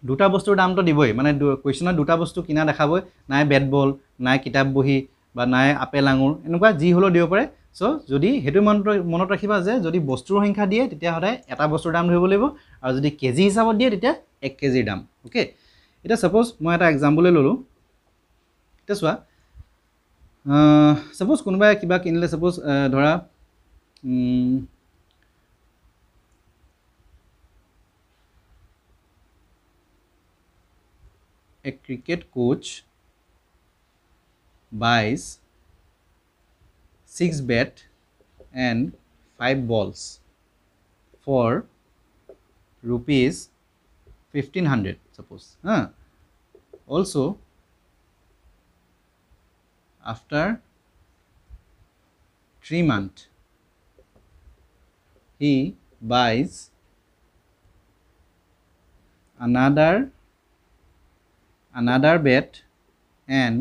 দুটা বস্তুৰ দামটো দিবই মানে কোৱেশ্চনত দুটা বস্তু কিনা দেখাবই নাই বেট বল নাই কিতাপ বহি বা নাই আপেল আঙুৰ এনেকুৱা যি হলো দিব পাৰে সো যদি হেতু মনত ৰাখিবা যে যদি বস্তুৰ সংখ্যা দিয়ে তেতিয়া সদায় এটা বস্তুৰ দাম ধৰিব লাগিব আৰু যদি কেজি হিচাপত দিয়ে তেতিয়া 1 কেজিৰ দাম ওকে এটা সাপোজ মই এটা এক্সাম্পল ললো এটা চোৱা সাপোজ কোনোবাই কিবা কিনিলে সাপোজ ধৰা a cricket coach buys 6 bat and 5 balls for rupees 1500 suppose also after 3 months he buys another bat and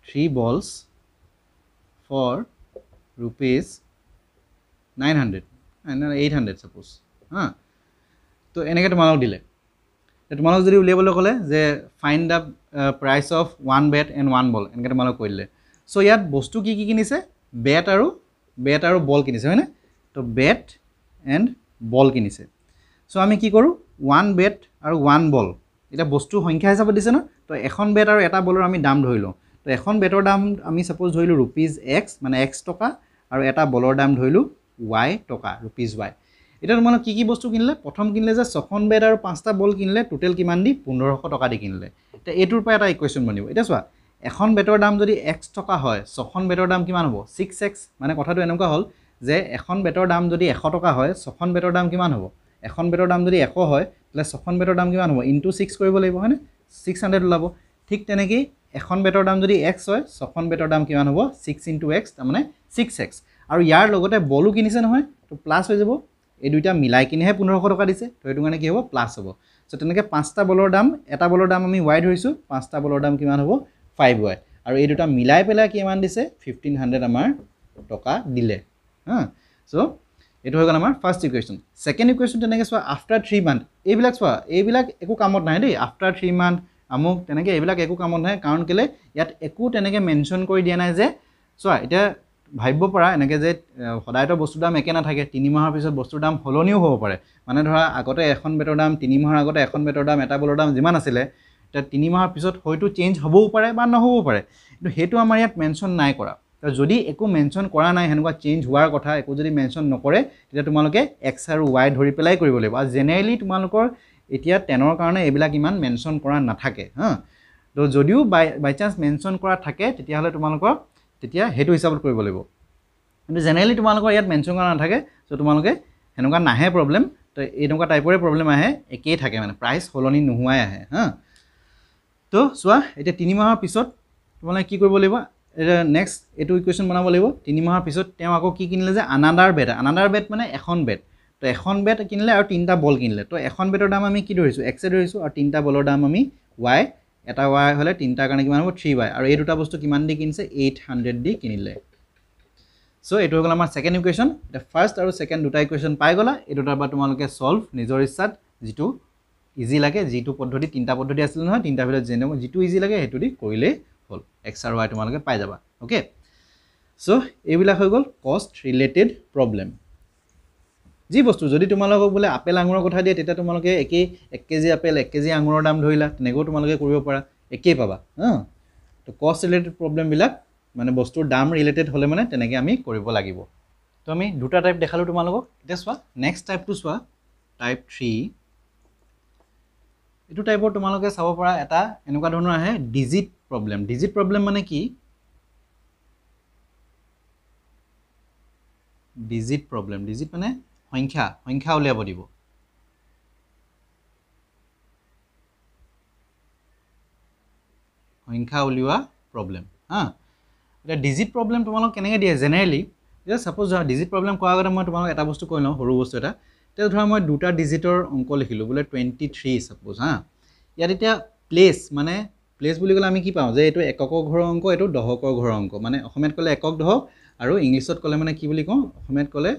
3 balls for rupees 900 and 800 suppose তো এনেকে তোমালোক দিলে তোমালোক যদি উলিয়াবলৈ ক'লে যে find da price of 1 bat and 1 ball এনেকে তোমালোক কৰিলে সো ইয়াত বস্তু কি কিনিছে বেট আৰু বল কিনিছে হয়নে তো বেট এন্ড বল কিনিছে সো আমি কি কৰো 1 bat আৰু 1 ball এটা বস্তু সংখ্যা হিচাপত দিছে না তো এখন বেট আৰু এটা বলৰ আমি দাম ধৰিলো তো এখন বেটৰ দাম আমি সাপোজ ধৰিলো rupees x মানে x টকা আৰু এটা বলৰ দাম ধৰিলো y টকা rupees y এটা তোমালোক কি বস্তু কিনিলে প্ৰথম কিনিলে যে 6খন বেট আৰু 5টা বল কিনিলে টোটাল কিমান দি 1500 টকা দি কিনিলে এটা এটোৰ পৰা এটা ইকুৱেশ্যন বনিব এটা চোৱা এখন বেটৰ দাম যদি x টকা হয় 6খন বেটৰ দাম কিমান হ'ব 6x মানে কথাটো এনেকুৱা হ'ল যে এখন বেটৰ দাম যদি 100 টকা হয় 6খন বেটৰ দাম কিমান হ'ব এখন বেটৰ দাম যদি 100 হয় তাহলে 6খন বেটৰ দাম কিমান হ'ব ইনটু 6 কৰিব লাগিব হয়নে 600 ওলাব ঠিক তেনেকৈ এখন বেটৰ দাম যদি x হয় 6খন বেটৰ দাম কিমান হ'ব 6 into x মানে 6x আৰু ইয়াৰ লগতে বলু কিনিছে নহয় তো প্লাস হৈ যাব এই দুইটা মিলাই কিনেহে 1500 টকা দিছে তো এটো মানে কি হ'ব প্লাস হ'ব সো তেনেকৈ 5টা বলৰ দাম এটা বলৰ দাম আমি y ধৰিছো 5টা বলৰ দাম কিমান হ'ব 5y আৰু এই দুটা মিলাই পেলাই কিমান দিছে 1500 আমাৰ টকা দিলে সো এটো হৈ গ'ল আমাৰ ফাৰ্স্ট ইকুৱেশ্যন সেকেন্ড ইকুৱেশ্যন তেনেকৈ চোৱা আফটাৰ 3 মান্থ এইবিলাক একো কামত নাই দেই আফটাৰ 3 মান্থ আমুক তেনেকৈ এইবিলাক একো কামত নাই কাৰণ কেলে ইয়াত একো তেনেকৈ মেনশন কৰি দিয়া নাই যে চোৱা এটা ভাবিব পৰা এনেকৈ যে সদায়তো বস্তুৰ দাম একে নাথাকে 3 মাহৰ পিছত বস্তুৰ দাম হলনিও হ'ব পাৰে মানে ধৰা আগতে এখন বেটৰ দাম 3 মাহৰ আগতে এখন বেটৰ দাম এটা বলৰ দাম যিমান আছিল এটা 3 মাহৰ পিছত হয়তো চেঞ্জ হ'বও পাৰে বা নহ'বও পাৰে কিন্তু হেতু আমাৰ ইয়াত মেনশন নাই কৰা তো যদি একো মেনশন কৰা নাই হেনেকুৱা চেঞ্জ হোৱাৰ কথা একো যদি মেনশন নকৰে তেতিয়া তোমালোকে x আৰু y ধৰি পেলাই কৰিব লাগিব আৰু জেনেৰেলি তোমালোকৰ এতিয়া 10ৰ কাৰণে এইবিলাক ইমান মেনশন কৰা নাথাকে তো যদিও বাই চান্স মেনশন কৰা থাকে তেতিয়া হলে তোমালোকৰ তেতিয়া হেতু হিচাপত কৰিব লাগিব কিন্তু জেনেৰেলি তোমালোকৰ ইয়াত মেনশন কৰা নাথাকে সো তোমালোকে হেনেকুৱা নাহে প্ৰবলেম তো এনেকুৱা টাইপৰে প্ৰবলেম আহে একেই থাকে মানে প্ৰাইস হলনি নোহোৱাই আহে তো চোৱা এতিয়া 3 মাহৰ পিছত তোমালোকে কি কৰিব লাগিব এটা নেক্সট এটো ইকুৱেশ্যন বনাব লাগিব 3 মাহৰ পিছত তেওঁ আকৌ কি কিনিলে যে আনাদাৰ বেট মানে এখন বেট তো এখন বেট কিনিলে আৰু 3টা বল কিনিলে তো এখন বেটৰ দাম আমি কি ধৰিছো x এ ধৰিছো আৰু 3টা বলৰ দাম আমি y এটা y হলে 3টাৰ কাৰণে কিমান হ'ব 3y আৰু এই দুটা বস্তু কিমান দি কিনিছে 800 দি কিনিলে সো এটো হৈ গ'ল আমাৰ সেকেন্ড ইকুৱেশ্যন এটা ফাৰ্স্ট আৰু সেকেন্ড দুটা ইকুৱেশ্যন পাই গলা এই দুটাৰ পৰা তোমালোকে সলভ নিজৰ ইচ্ছাত যেটো ইজি লাগে যেটো পদ্ধতি তিনটা পদ্ধতি আছিল নহয় তিনটা ভিতৰত যেটো ইজি লাগে হেতু দি কৰিলে হল x আৰু y তোমালোকে পাই যাবা ওকে সো এইবিলাক হৈ গ'ল কষ্ট ৰিলেটেড প্ৰবলেম যি বস্তু যদি তোমালোকক বোলে আপেল আঙুৰৰ কথা দিয়ে তেতিয়া তোমালোকে একে 1 কেজি আপেল 1 কেজি আঙুৰৰ দাম ধৰিলা তেনেকৈ তোমালোকে কৰিব পাৰা একে পাবা তো কষ্ট ৰিলেটেড প্ৰবলেম বিলাক মানে বস্তুৰ দাম ৰিলেটেড হলে মানে তেনেকৈ আমি কৰিব লাগিব তো আমি দুটা টাইপ দেখালো তোমালোকক এতিয়া চোৱা নেক্সট টাইপটো চোৱা টাইপ 3 এটো টাইপৰ তোমালোকে চাব পৰা এটা এনেকুৱা ধৰণৰ আহে ডিজিট প্ৰবলেম মানে কি ডিজিট প্ৰবলেম ডিজিট মানে সংখ্যা উলিয়াব দিব সংখ্যা উলিওৱা প্ৰবলেম হা এটা ডিজিট প্ৰবলেম তোমালোক কেনেকৈ দিয়ে জেনেৰেলি এতিয়া সাপোজ ডিজিট প্ৰবলেম কোৱাৰ আগতে মই তোমালোক এটা বস্তু কৈ লওঁ সৰু বস্তু এটা এতিয়া ধৰা মই দুটা ডিজিটৰ অংক লিখিলোঁ বোলে 23 সাপোজ হা ইয়াত এতিয়া প্লেচ মানে প্লেচ বুলি ক'লে আমি কি পাওঁ যে এইটো এককৰ ঘৰৰ অংক এইটো দহকৰ ঘৰৰ অংক মানে অসমীয়াত ক'লে একক দহক আৰু ইংলিছত ক'লে মানে কি বুলি কওঁ অসমীয়াত ক'লে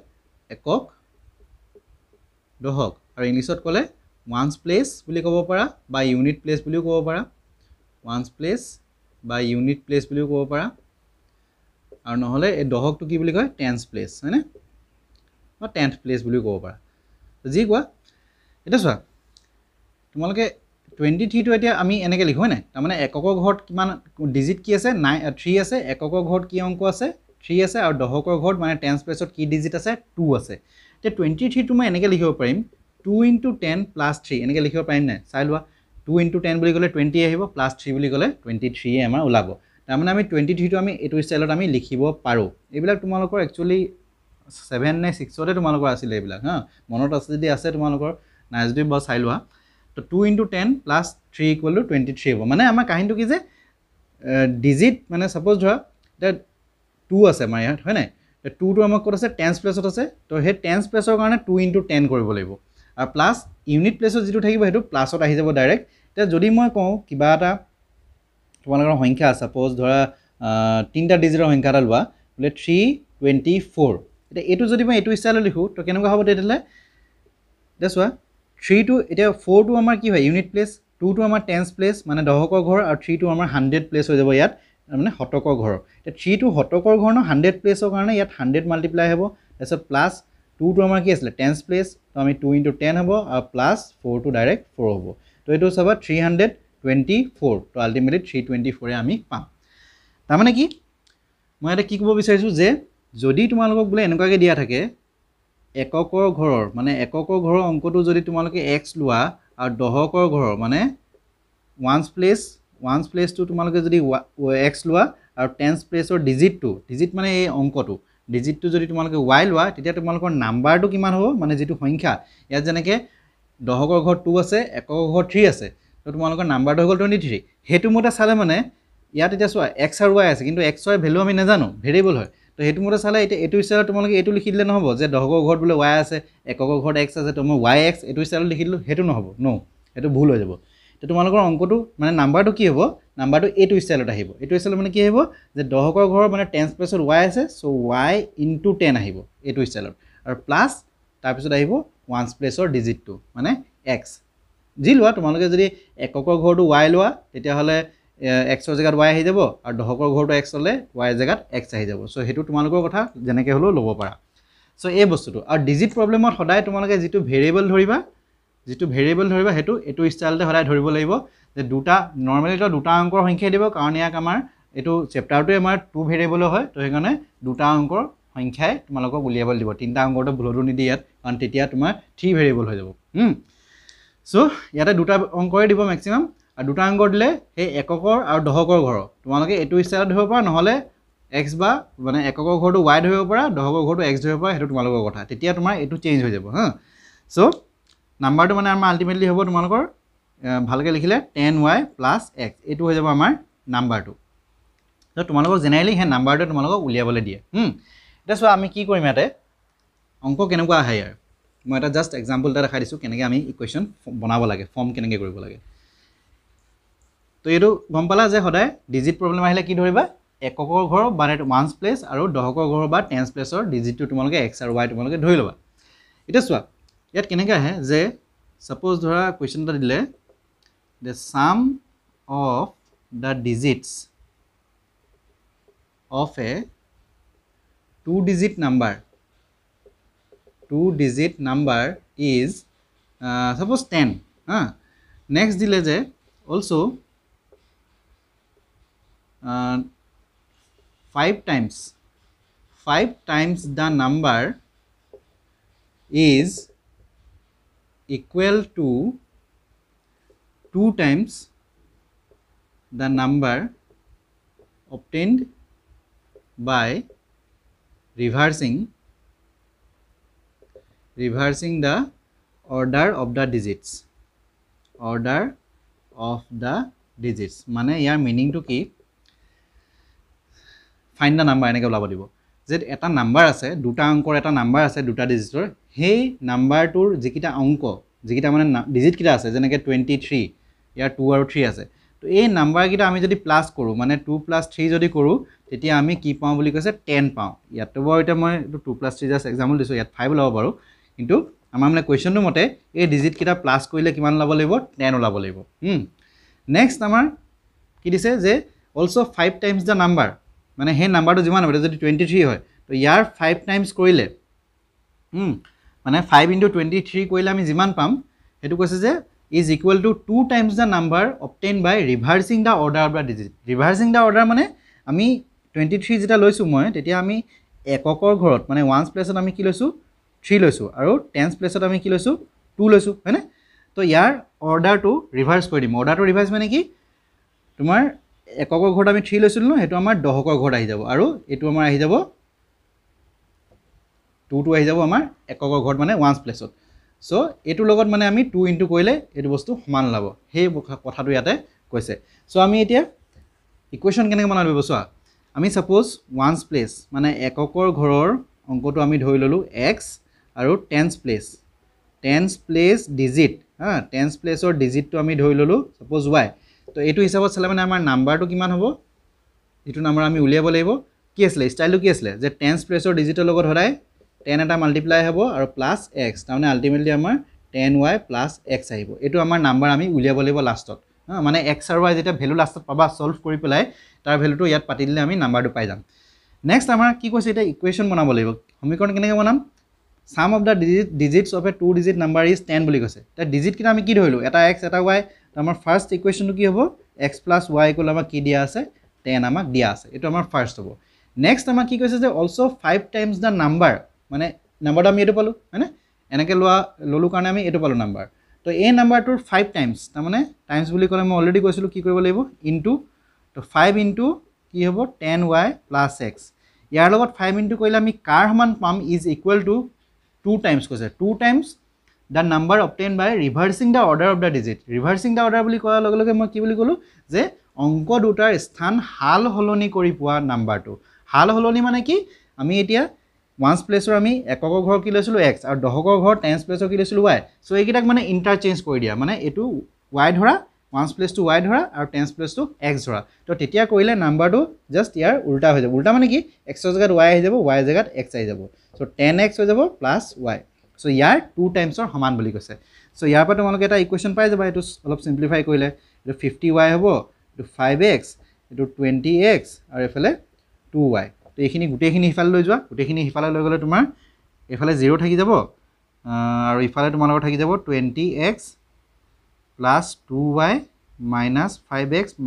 একক দহক আৰু ইংলিছত ক'লে ওৱান্স প্লেচ বুলি ক'ব পাৰা বা ইউনিট প্লেচ বুলিও ক'ব পাৰা ওৱান্স প্লেচ বা ইউনিট প্লেচ বুলিও ক'ব পাৰা আৰু নহ'লে এই দহকটো কি বুলি কয় টেন্স প্লেচ হয়নে বা টেন্থ প্লেচ বুলিও ক'ব পাৰা যি কোৱা এতিয়া চোৱা তোমালোকে 23টো এতিয়া আমি এনেকৈ লিখোঁ হয় নাই তাৰমানে এককৰ ঘৰত কিমান ডিজিট কি আছে 3 আছে এককৰ ঘৰত কি অংক আছে 3 আছে আৰু দহকৰ ঘৰত মানে টেন্স প্লেচত কি ডিজিট আছে 2 আছে এতিয়া 23টো মই এনেকৈ লিখিব পাৰিম 2 × 10 + 3 এনেকৈ লিখিব পাৰিম নাই চাই লোৱা 2 × 10 বুলি ক'লে 20 আহিব + 3 বুলি ক'লে 23 আমাৰ ওলাব তাৰমানে আমি 23টো আমি এইটো ষ্টাইলত আমি লিখিব পাৰোঁ এইবিলাক তোমালোকৰ একচুৱেলি 7 নে 6তে তোমালোকৰ আছিলে এইবিলাক হা মনত আছে যদি আছে তোমালোকৰ নাই যদি বাৰু চাই লোৱা তো 2 × 10 + 3 = 23 হ'ব মানে আমাৰ কাহিনীটো কি যে ডিজিট মানে সাপোজ ধৰা এটা 2 আছে আমাৰ ইয়াত হয় নাই 2টো আমাৰ ক'ত আছে টেন্স প্লেচত আছে তো সেই টেন্স প্লেচৰ কাৰণে 2 × 10 কৰিব লাগিব আৰু প্লাছ ইউনিট প্লেচত যিটো থাকিব সেইটো প্লাছত আহি যাব ডাইৰেক্ট এতিয়া যদি মই কওঁ কিবা এটা তোমালোকৰ সংখ্যা সাপোজ ধৰা 3টা ডিজিটৰ সংখ্যা এটা লোৱা বোলে 324 এতিয়া এইটো যদি মই এইটো ষ্টাইলত লিখোঁ তো কেনেকুৱা হ'ব তেতিয়াহ'লে এতিয়া চোৱা 3টো এতিয়া 4টো আমাৰ কি হয় ইউনিট প্লেচ 2টো আমাৰ টেন্স প্লেচ মানে দহকৰ ঘৰ আৰু 3টো আমাৰ 100 প্লেচ হৈ যাব ইয়াত মানে শতকৰ ঘৰ এতিয়া 3টো শতকৰ ঘৰ ন 100 প্লেচৰ কাৰণে ইয়াত 100 মাল্টিপ্লাই হ'ব তাৰপিছত প্লাছ 2টো আমাৰ কি আছিলে টেন্স প্লেচ তো আমি 2 × 10 হ'ব আৰু প্লাছ 4টো ডাইৰেক্ট 4 হ'ব তো এইটো চাবা 324 তো আল্টিমেটলি 324 আমি পাম তাৰমানে কি মই এটা কি ক'ব বিচাৰিছোঁ যে যদি তোমালোকক বোলে এনেকুৱাকৈ দিয়া থাকে এককৰ ঘৰৰ মানে এককৰ ঘৰৰ অংকটো যদি তোমালোকে x লোৱা আৰু দহকৰ ঘৰৰ মানে ওৱান্স প্লেচটো তোমালোকে যদি x লোৱা আৰু টেন্স প্লেচৰ ডিজিট মানে এই অংকটো ডিজিটটো যদি তোমালোকে y লোৱা তেতিয়া তোমালোকৰ নাম্বাৰটো কিমান হ'ব মানে যিটো সংখ্যা ইয়াত যেনেকৈ দহকৰ ঘৰত 2 আছে এককৰ ঘৰত 3 আছে তো তোমালোকৰ নাম্বাৰটো হৈ গ'ল 23 সেইটো মতে চালে মানে ইয়াত এতিয়া চোৱা x আৰু y আছে কিন্তু x ৰ ভেলু আমি নাজানো ভেৰিয়েবল হয় তো সেইটো মতে চালে এতিয়া এইটো ষ্টাইলত তোমালোকে এইটো লিখি দিলে নহ'ব যে দহকৰ ঘৰত বোলে y আছে এককৰ ঘৰত x আছে তো মই yx এইটো ষ্টাইলত লিখি দিলোঁ সেইটো নহ'ব সেইটো ভুল হৈ যাব তো তোমালোকৰ অংকটো মানে নাম্বাৰটো কি হ'ব নাম্বাৰটো এইটো ষ্টাইলত আহিব এইটো ষ্টাইলত মানে কি আহিব যে দহকৰ ঘৰৰ মানে টেন্স প্লেচত y আছে চ' y × 10 আহিব এইটো ষ্টাইলত আৰু প্লাছ তাৰপিছত আহিব ওৱান্স প্লেচৰ ডিজিটটো মানে x যি লোৱা তোমালোকে যদি এককৰ ঘৰটো y লোৱা তেতিয়াহ'লে xৰ জেগাত y আহি যাব আৰু দহকৰ ঘৰটো x হ'লে y জেগাত x আহি যাব চ' সেইটো তোমালোকৰ কথা যেনেকৈ হ'লেও ল'ব পাৰা চ' এই বস্তুটো আৰু ডিজিট প্ৰবলেমত সদায় তোমালোকে যিটো ভেৰিয়েবল ধৰিবা সেইটো এইটো ষ্টাইলতে সদায় ধৰিব লাগিব যে দুটা নৰ্মেলি দুটা অংকৰ সংখ্যাই দিব কাৰণ ইয়াক আমাৰ এইটো চেপ্টাৰটোৱে আমাৰ 2 ভেৰিয়েবলৰ হয় তো সেইকাৰণে দুটা অংকৰ সংখ্যাই তোমালোকক উলিয়াবলৈ দিব তিনিটা অংকটো ভুলতো নিদিয়ে ইয়াত কাৰণ তেতিয়া তোমাৰ 3 ভেৰিয়েবল হৈ যাব চ' ইয়াতে দুটা অংকৰে দিব মেক্সিমাম আৰু দুটা অংক দিলে সেই এককৰ আৰু দহকৰ ঘৰৰ তোমালোকে এইটো ষ্টাইলত ধৰিব পাৰা নহ'লে x বা মানে এককৰ ঘৰটো y ধৰিব পাৰা দহকৰ ঘৰটো x ধৰিব পাৰা সেইটো তোমালোকৰ কথা তেতিয়া তোমাৰ এইটো চেঞ্জ হৈ যাব হা চ' নাম্বাৰটো মানে আমাৰ আল্টিমেটলি হ'ব তোমালোকৰ ভালকৈ লিখিলে 10y + x এইটো হৈ যাব আমাৰ নাম্বাৰটো তো তোমালোকক জেনেৰেলি সেই নাম্বাৰটো তোমালোকক উলিয়াবলৈ দিয়ে এতিয়া চোৱা আমি কি কৰিম ইয়াতে অংক কেনেকুৱা আহে ইয়াৰ মই এটা জাষ্ট এক্সাম্পল এটা দেখাই দিছোঁ কেনেকৈ আমি ইকুৱেশ্যন বনাব লাগে ফৰ্ম কেনেকৈ কৰিব লাগে তো এইটো গম পালা যে সদায় ডিজিট প্ৰবলেম আহিলে কি ধৰিবা এককৰ ঘৰ বা ওৱান্স প্লেচ আৰু দহকৰ ঘৰ বা টেন্স প্লেচৰ ডিজিটটো তোমালোকে x আৰু y তোমালোকে ধৰি ল'বা এতিয়া চোৱা ইয়াত কেনেকৈ আহে যে সাপোজ ধৰা কুৱেশ্যন এটা দিলে the sum of the digits of a two-digit number is suppose 10 next dile je also 5 times the number is equal to 2 times the number obtained by reversing reversing the order of the digits. Order of the digits মানে ইয়াৰ মিনিংটো কি find the number এনেকৈ ওলাব দিব যে এটা number আছে দুটা অংকৰ এটা নাম্বাৰ আছে দুটা ডিজিটৰ সেই নাম্বাৰটোৰ যিকিটা অংক যিকিটা মানে ডিজিট কিটা আছে যেনেকৈ 23 ইয়াৰ 2 আৰু 3 আছে তো এই নাম্বাৰ কিটা আমি যদি প্লাস কৰো মানে 2 + 3 যদি কৰো তেতিয়া আমি কি পাওঁ বুলি কৈছে 10 পাওঁ ইয়াতো বাৰু এটা মই 2 + 3 জাস্ট एग्जांपल দিছো ইয়াত 5 ল'ব পাৰো কিন্তু আমাৰ মানে কোৱেশ্চনটো মতে এই ডিজিট কিটা প্লাস কৰিলে কিমান লাভ লাগিব 10 ওলাব লাগিব নেক্সট আমাৰ কি দিছে যে অলসো 5 টাইমছ দা নাম্বাৰ মানে হে নাম্বাৰটো যিমান হ'ব যদি 23 হয় তো ইয়াৰ 5 টাইমছ কৰিলে মানে 5 * 23 কৰিলে আমি যিমান পাম হেতু কৈছে যে is equal to 2 times the number obtained by reversing the order of the digit reversing the order মানে আমি 23 যেটা লৈছো মই তেতিয়া আমি এককৰ ঘৰত মানে ওৱান্স প্লেছত আমি কি লৈছো 3 লৈছো আৰু টেন্স প্লেছত আমি কি লৈছো 2 লৈছো হয়নে তো ইয়াৰ অৰ্ডাৰটো ৰিভাৰ্স কৰি দিম অৰ্ডাৰটো ৰিভাৰ্স মানে কি তোমাৰ এককৰ ঘৰত আমি 3 লৈছিল ন হেতু আমাৰ দহকৰ ঘৰত আহি যাব আৰু এটো আমাৰ আহি যাব 2 টো আহি যাব আমাৰ এককৰ ঘৰত মানে ওৱান্স প্লেছত সো এটো লগত মানে আমি 2 ইনটু কৰিলে এটো বস্তু সমান লাভ সেই কথাটো ইয়াতে কৈছে সো আমি এতিয়া ইকুৱেশন কেনেকৈ বনাব লাগিব চোৱা আমি সাপোজ ওৱান্স প্লেস মানে এককৰ ঘৰৰ অংকটো আমি ধৰি ললো x আৰু টেন্স প্লেস ডিজিট হা টেন্স প্লেসৰ ডিজিটটো আমি ধৰি ললো সাপোজ y তো এটো হিচাপত চালে মানে আমাৰ নাম্বাৰটো কিমান হ'ব এটো নাম্বাৰ আমি উলিয়াব লাগিব কি আছিল ষ্টাইলটো কি আছিল যে টেন্স প্লেসৰ ডিজিটৰ লগত হৰাই 10 এটা মাল্টিপ্লাই হ'ব আৰু প্লাস x তাৰমানে আলটিমেটলি আমাৰ 10y + x আহিব এটো আমাৰ নাম্বাৰ আমি উলিয়াব লাগিব লাষ্টত মানে x আৰু y যেটা ভ্যালু লাষ্টত পাবা সলভ কৰি পেলাই তাৰ ভ্যালুটো ইয়াত পাতি দিলে আমি নাম্বাৰটো পাই যাম নেক্সট আমাৰ কি কৈছে এটা ইকুৱেশন বনাব লাগিব সমীকৰণ কেনেকৈ বনাম sum of the digits of a two digit number is 10 বুলি কৈছে তা ডিজিট কিটা আমি কি ধৰিলো এটা x এটা y তো আমাৰ ফাৰ্স্ট ইকুৱেশনটো কি হ'ব x + y = আমাক কি দিয়া আছে 10 আমাক দিয়া আছে এটো আমাৰ ফাৰ্স্ট হ'ব নেক্সট আমাক কি কৈছে যে অলসো 5 টাইমছ দা নাম্বাৰ মানে নাম্বাৰটো আমি এটো পালো হয়নে এনেকৈ ললো কাৰণে আমি এটো পালো নাম্বাৰ তো এই নাম্বাৰটোৰ 5 টাইমছ তাৰ মানে টাইমছ বুলি ক'লে মই অলৰেডি কৈছিলো কি কৰিব লাগিব ইনটু তো 5 ইনটু কি হ'ব 10y + x ইয়াৰ লগত 5 ইনটু কৰিলে আমি কাৰ সমান পাম ইজ ইকুৱেল টু 2 টাইমছ কৈছে 2 times the number obtained by reversing the order of the digit reversing the order বুলি কোৱাৰ লগে লগে মই কি বুলি ক'লো যে অংক দুটাৰ স্থান হাল হলনি কৰি পোৱা নাম্বাৰটো হাল হলনি মানে কি আমি এতিয়া ওৱান্স প্লেসৰ আমি এককৰ ঘৰ কি লৈছিলো x আৰু দহকৰ ঘৰ টেন্স প্লেসৰ কি লৈছিলো y সো এইকিটাক মানে ইন্টাৰচেঞ্জ কৰি দিয়া মানে এটো y ধৰা ওৱান্স প্লেস টু y ধৰা আৰু টেন্স প্লেস টু x ধৰা তো তেতিয়া কৰিলে নাম্বাৰটো জাস্ট ইয়াৰ উল্টা হৈ যাব উল্টা মানে কি x ৰ জায়গাত y আহি যাব y ৰ জায়গাত x আহি যাব সো 10x হৈ যাব + y সো ইয়াৰ 2 টাইমছৰ সমান বুলি কৈছে সো ইয়াৰ পৰা তোমালোকে এটা ইকুৱেশন পাই যাবা এটো অলপ সিম্পলিফাই কৰিলে এটো 50y হ'ব এটো 5x এটো 20x আৰু এফালে 2y তো এইখিনি গুটেখিনি হিফালে লৈ যোৱা গুটেখিনি হিফালে লৈ গলে তোমাৰ এফালে 0 থাকি যাব আৰু ইফালে তোমালোকৰ থাকি যাব 20x + 2y - 5x -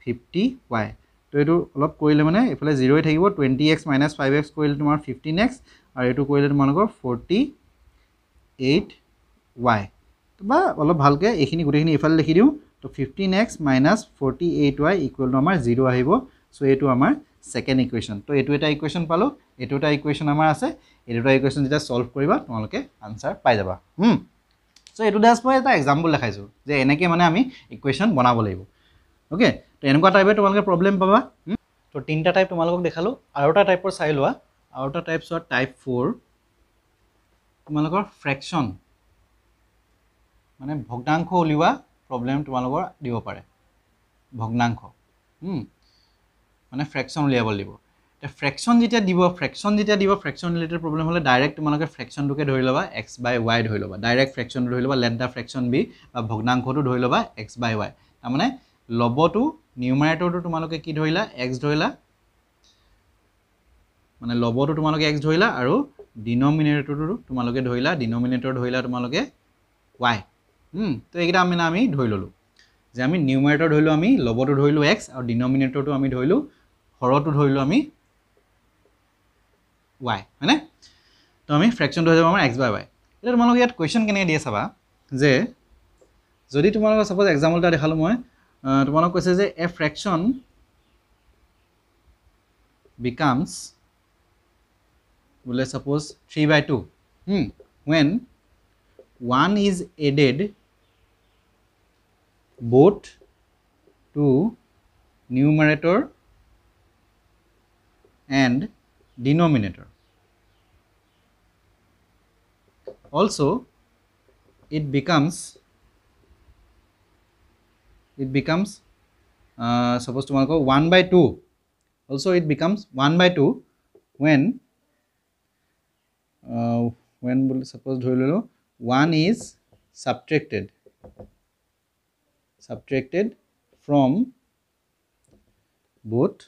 50y তো এটো অলপ কৰিলে মানে এফালে 0 থাকিব 20x - 5x কৰিলে তোমাৰ 15x আৰু এটো কৰিলে তোমালোকৰ 48y বা অলপ ভালকে এইখিনি গুটেখিনি ইফালে লিখি দিও তো 15x - 48y = আমাৰ 0 আহিব সো এটো আমাৰ সেকেন্ড ইকুৱেশন তো এটো এটা ইকুৱেশন পালো এটো এটা ইকুৱেশন আমাৰ আছে এটো ইকুৱেশন যেটা সলভ কৰিবা তোমালোকে আনসাৰ পাই যাবা সো এটো জাস্ট মই এটা एग्जांपल দেখাইছো যে এনেকৈ মানে আমি ইকুৱেশন বনাব লাগিব ওকে তো এনেকুৱা টাইপে তোমালোকে প্ৰবলেম পাবা তো তিনটা টাইপ তোমালোকক দেখালো আৰু এটা টাইপৰ চাই লোৱা আৰু এটা টাইপছ টাইপ 4 তোমালোকৰ ফ্ৰেকশন মানে ভগ্নাংশ উলিওৱা প্ৰবলেম তোমালোকৰ দিব পাৰে ভগ্নাংশ মানে ফ্ৰেকশন উলিয়াব লাগিব তে ফ্ৰেকশন যেতিয়া দিব ফ্ৰেকশন ৰিলেটেড প্ৰবলেম হলে ডাইৰেক্ট তোমালোকে ফ্ৰেকশনটোকে ধৰি লবা x/y ধৰি লবা ডাইৰেক্ট ফ্ৰেকশনটো ধৰি লবা লেট দা ফ্ৰেকশন বি বা ভগ্নাংশটো ধৰি লবা x/y তাৰ মানে লবটো নিউমাৰেটৰটো তোমালোকে কি ধৰিলা x ধৰিলা মানে লবটো তোমালোকে x ধৰিলা আৰু ডিনোমিনেটৰটো তোমালোকে ধৰিলা তোমালোকে y তো এইটা আমি ধৰি ললো যে আমি নিউমাৰেটৰ ধৰিলো আমি লবটো ধৰিলো x আৰু ডিনোমিনেটৰটো আমি ধৰিলো হৰটো ধৰিলো আমি y হয়নে তো আমি ফ্ৰেকশন ধৰি যাব আমাৰ x/y এটা তোমালোকে ইয়াত কোৱেশ্চন কেনে দিয়ে চাবা যে যদি তোমালোক সাপোজ एग्जांपल এটা দেখালো মই তোমালোক কৈছে যে a fraction becomes বলে suppose 3/2 when 1 is added both to numerator and denominator. Also it becomes suppose tomorrow 1/2. Also it becomes 1/2 when suppose dhori lolo 1 is subtracted from both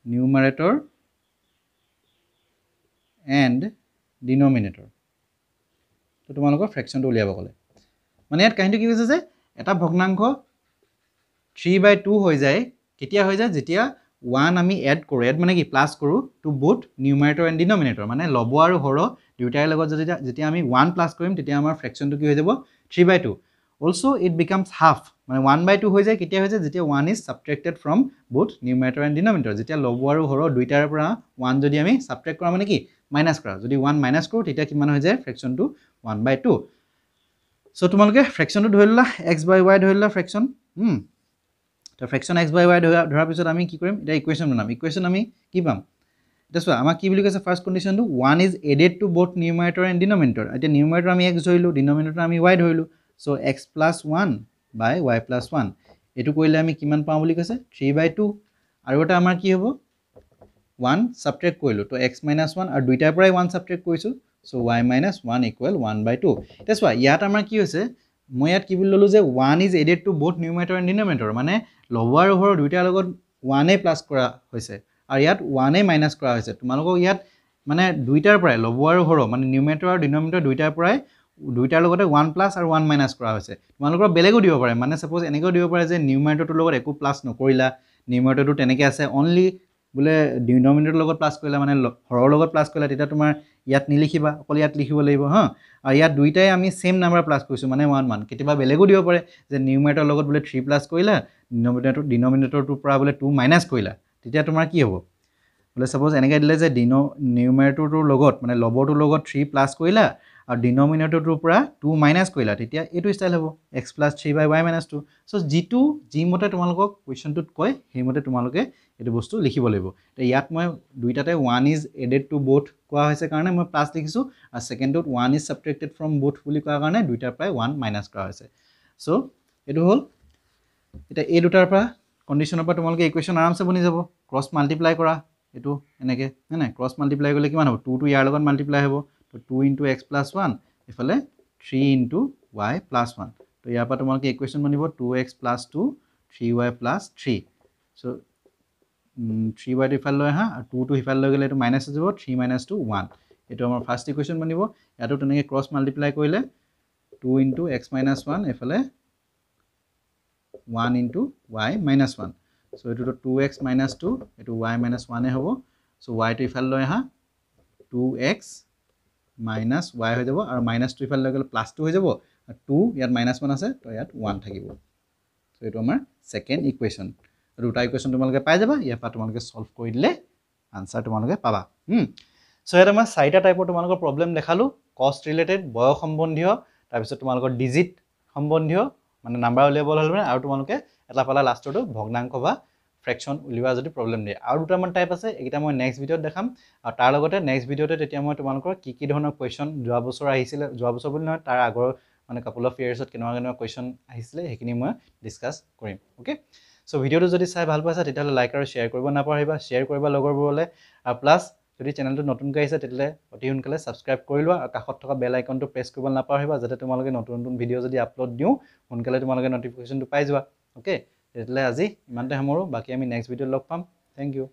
numerator and denominator. তো তোমালোকৰ ফ্ৰেকশনটো উলিয়াব ক'লে মানে ইয়াত কাহিনীটো কি হৈছে যে এটা ভগ্নাংশ 3/2 হৈ যায় কেতিয়া হৈ যায় যেতিয়া 1 আমি এড কৰো এড মানে কি প্লাস কৰো টু বোথ নিউমাৰেটৰ এণ্ড ডিনমিনেটৰ মানে লব আৰু হৰ দুইটাৰ লগত যেতিয়া আমি 1 প্লাস কৰিম তেতিয়া আমাৰ ফ্ৰেকশনটো কি হৈ যাব 3/2 also it becomes half মানে 1/2 হৈ যায় কেতিয়া হৈ যায় যেতিয়া 1 is subtracted from both numerator and denominator যেতিয়া লব আৰু হৰ দুইটাৰ পৰা 1 যদি আমি সাবট্ৰেক্ট কৰা মানে কি মাইনাস কৰা যদি 1 মাইনাস কৰো তেতিয়া কিমান হৈ যায় ফ্ৰেকশনটো 1/2 সো তোমালোকে ফ্ৰেকশনটো ধৰি ললা x/y ধৰি ললা ফ্ৰেকশন তো ফ্ৰেকশন x/y ধৰাৰ পিছত আমি কি কৰিম এটা ইকুৱেচন বনাম ইকুৱেচন আমি কি পাম এটা চোৱা আমাৰ কি বুলি কৈছে first কন্ডিশনটো 1 is added to both numerator and denominator এতিয়া numerator আমি x ধৰিলো denominator আমি y ধৰিলো সো x + 1 by y + 1 এটো কৰিলে আমি কিমান পাম বুলি কৈছে 3/2 আৰু এটা আমাৰ কি হ'ব 1 সাবট্ৰেক্ট কৰিলো তো x - 1 আৰু দুইটাৰ পৰাই 1 সাবট্ৰেক্ট কৰিছো সো y - 1 = 1/2 এটা চোৱা ইয়াত আমাৰ কি হৈছে মই ইয়াত কি বুলি ললো যে 1 is added to both numerator and denominator মানে লব আৰু হৰ দুইটাৰ লগত 1 এ প্লাস কৰা হৈছে আৰু ইয়াত 1 এ মাইনাস কৰা হৈছে তোমালোকক ইয়াত মানে দুইটাৰ পৰাই লব আৰু হৰ মানে নিউমাৰেটৰ আৰু ডিনমিনেটৰ দুইটাৰ পৰাই দুইটাৰ লগতে 1 প্লাস আৰু 1 মাইনাস কৰা হৈছে তোমালোকৰ বেলেগো দিব পাৰে মানে সাপোজ এনেকৈ দিব পাৰে যে নিউমাৰেটৰটোৰ লগত একো প্লাস নকৰিলা নিউমাৰেটৰটো তেনেকৈ আছে অনলি বুলে ডিনমিনেটৰ লগত প্লাস কৰিলা মানে হৰৰ লগত প্লাস কৰিলা তেতিয়া তোমাৰ ইয়াত নিলিখিবা অকল ইয়াত লিখিব লাগিব হা আৰু ইয়াত দুইটাই আমি সেম নাম্বাৰ প্লাস কৰিছো মানে 1 1 কেতিয়াবা বেলেগো দিব পাৰে যে নিউমাৰেটৰ লগত বুলে 3 প্লাস কৰিলা ডিনমিনেটৰটোৰ পৰা বুলে 2 মাইনাস কৰিলা তেতিয়া তোমাৰ কি হ'ব বুলে সাপোজ এনেকৈ দিলে যে নিউমাৰেটৰটোৰ লগত মানে লবটোৰ লগত 3 প্লাস কৰিলা আৰু ডিনমিনেটৰটোৰ পৰা 2 মাইনাস কৰিলা তেতিয়া এটো স্টাইল হ'ব x + 3/y - 2 সো যি মতে তোমালোকক কোৱেশ্চনটোত কয় হেমতে তোমালোকে এটো বস্তু লিখিব লাগিব তে ইয়াত মই দুইটাতে 1 is added to both কোৱা হৈছে কাৰণে মই প্লাস লিখিছো আৰু সেকেন্ডত 1 is subtracted from both বুলি কোৱা কাৰণে দুইটাৰ পৰাই 1 মাইনাস কৰা হৈছে সো এটো হ'ল এটা এই দুটাৰ পৰা কন্ডিশনৰ পৰা তোমালোকে ইকুৱেচন আৰামছে বনি যাব ক্ৰস মাল্টিপ্লাই কৰা এটো এনেকে না ক্ৰস মাল্টিপ্লাই কৰিলে কিমান হ'ব 2 টো ইয়াৰ লগত মাল্টিপ্লাই হ'ব তো 2 * x + 1 ইফালে 3 * y + 1 তো ইয়াৰ পৰা তোমালোকে ইকুৱেচন বনিব 2x + 2 3y + 3 সো 3y টো ইফালে লৈ আহা আৰু 2 টো ইফালে লৈ গলে এটো মাইনাস হৈ যাব 3 - 2 1 এটো আমাৰ ফাৰ্স্ট ইকুৱেচন বনিব ইয়াটো তেনেকৈ ক্ৰস মাল্টিপ্লাই কৰিলে 2 * x - 1 ইফালে 1 * y - 1 সো এটো 2x - 2 এটো y - 1 এ হ'ব সো y টো ইফালে লৈ আহা 2x - y হৈ যাব আৰু -2 ইফালে লৈ গলে +2 হৈ যাব আৰু 2 ইয়াত -1 আছে তো ইয়াত 1 থাকিব সো এটো আমাৰ সেকেন্ড ইকুৱেচন দুটা ইকুৱেচন তোমালোকে পাই যাবা ইয়াৰ পৰা তোমালোকে সলভ কৰি দিলে আনসাৰ তোমালোকে পাবা সো এটা মই চাৰিটা টাইপৰ তোমালোকৰ প্ৰবলেম দেখালো কষ্ট ৰিলেটেড বয়স সম্বন্ধীয় তাৰ পিছত তোমালোকৰ ডিজিট সম্বন্ধীয় মানে নাম্বাৰ উলিয়াবলৈ হ'লে আৰু তোমালোকে এটা পালা লাষ্টৰটো ভগ্নাংশ বা ফ্ৰেকশন উলিওৱা যদি প্ৰবলেম দিয়ে আৰু দুটামান টাইপ আছে এইটা মই নেক্সট ভিডিঅত দেখাম আৰু তাৰ লগতে নেক্সট ভিডিঅতে তেতিয়া মই তোমালোকৰ কি ধৰণৰ কোৱেশ্চন যোৱা বছৰ আহিছিল যোৱা বছৰ বুলি নহয় তাৰ আগৰ মানে কাপল অফ ইয়াৰ্ছত কেনেকুৱা কোৱেশ্চন আহিছিল হেখিনি মই ডিসকাস কৰিম ওকে সো ভিডিঅটো যদি চাই ভাল পাইছা তেতিয়ালে লাইক আৰু শেয়াৰ কৰিব নাপাহৰিবা শেয়াৰ কৰিবা লগৰবোৰলে আৰু প্লাস যদি চেনেলটো নতুনকৈ আহিছে তেতিয়ালে অতি সোনকালে সাবস্ক্ৰাইব কৰি লোৱা আৰু কাষত থকা বেল আইকনটো প্ৰেছ কৰিব নাপাহৰিবা যাতে তোমালোকে নতুন ভিডিঅ যদি আপলোড দিও সোনকালে তোমালোকে নটিফিকেশনটো পাই যোৱা ওকে তেতিয়ালে আজি ইমানতে সামৰো বাকি আমি নেক্সট ভিডিঅত লগ পাম থ্যাংক ইউ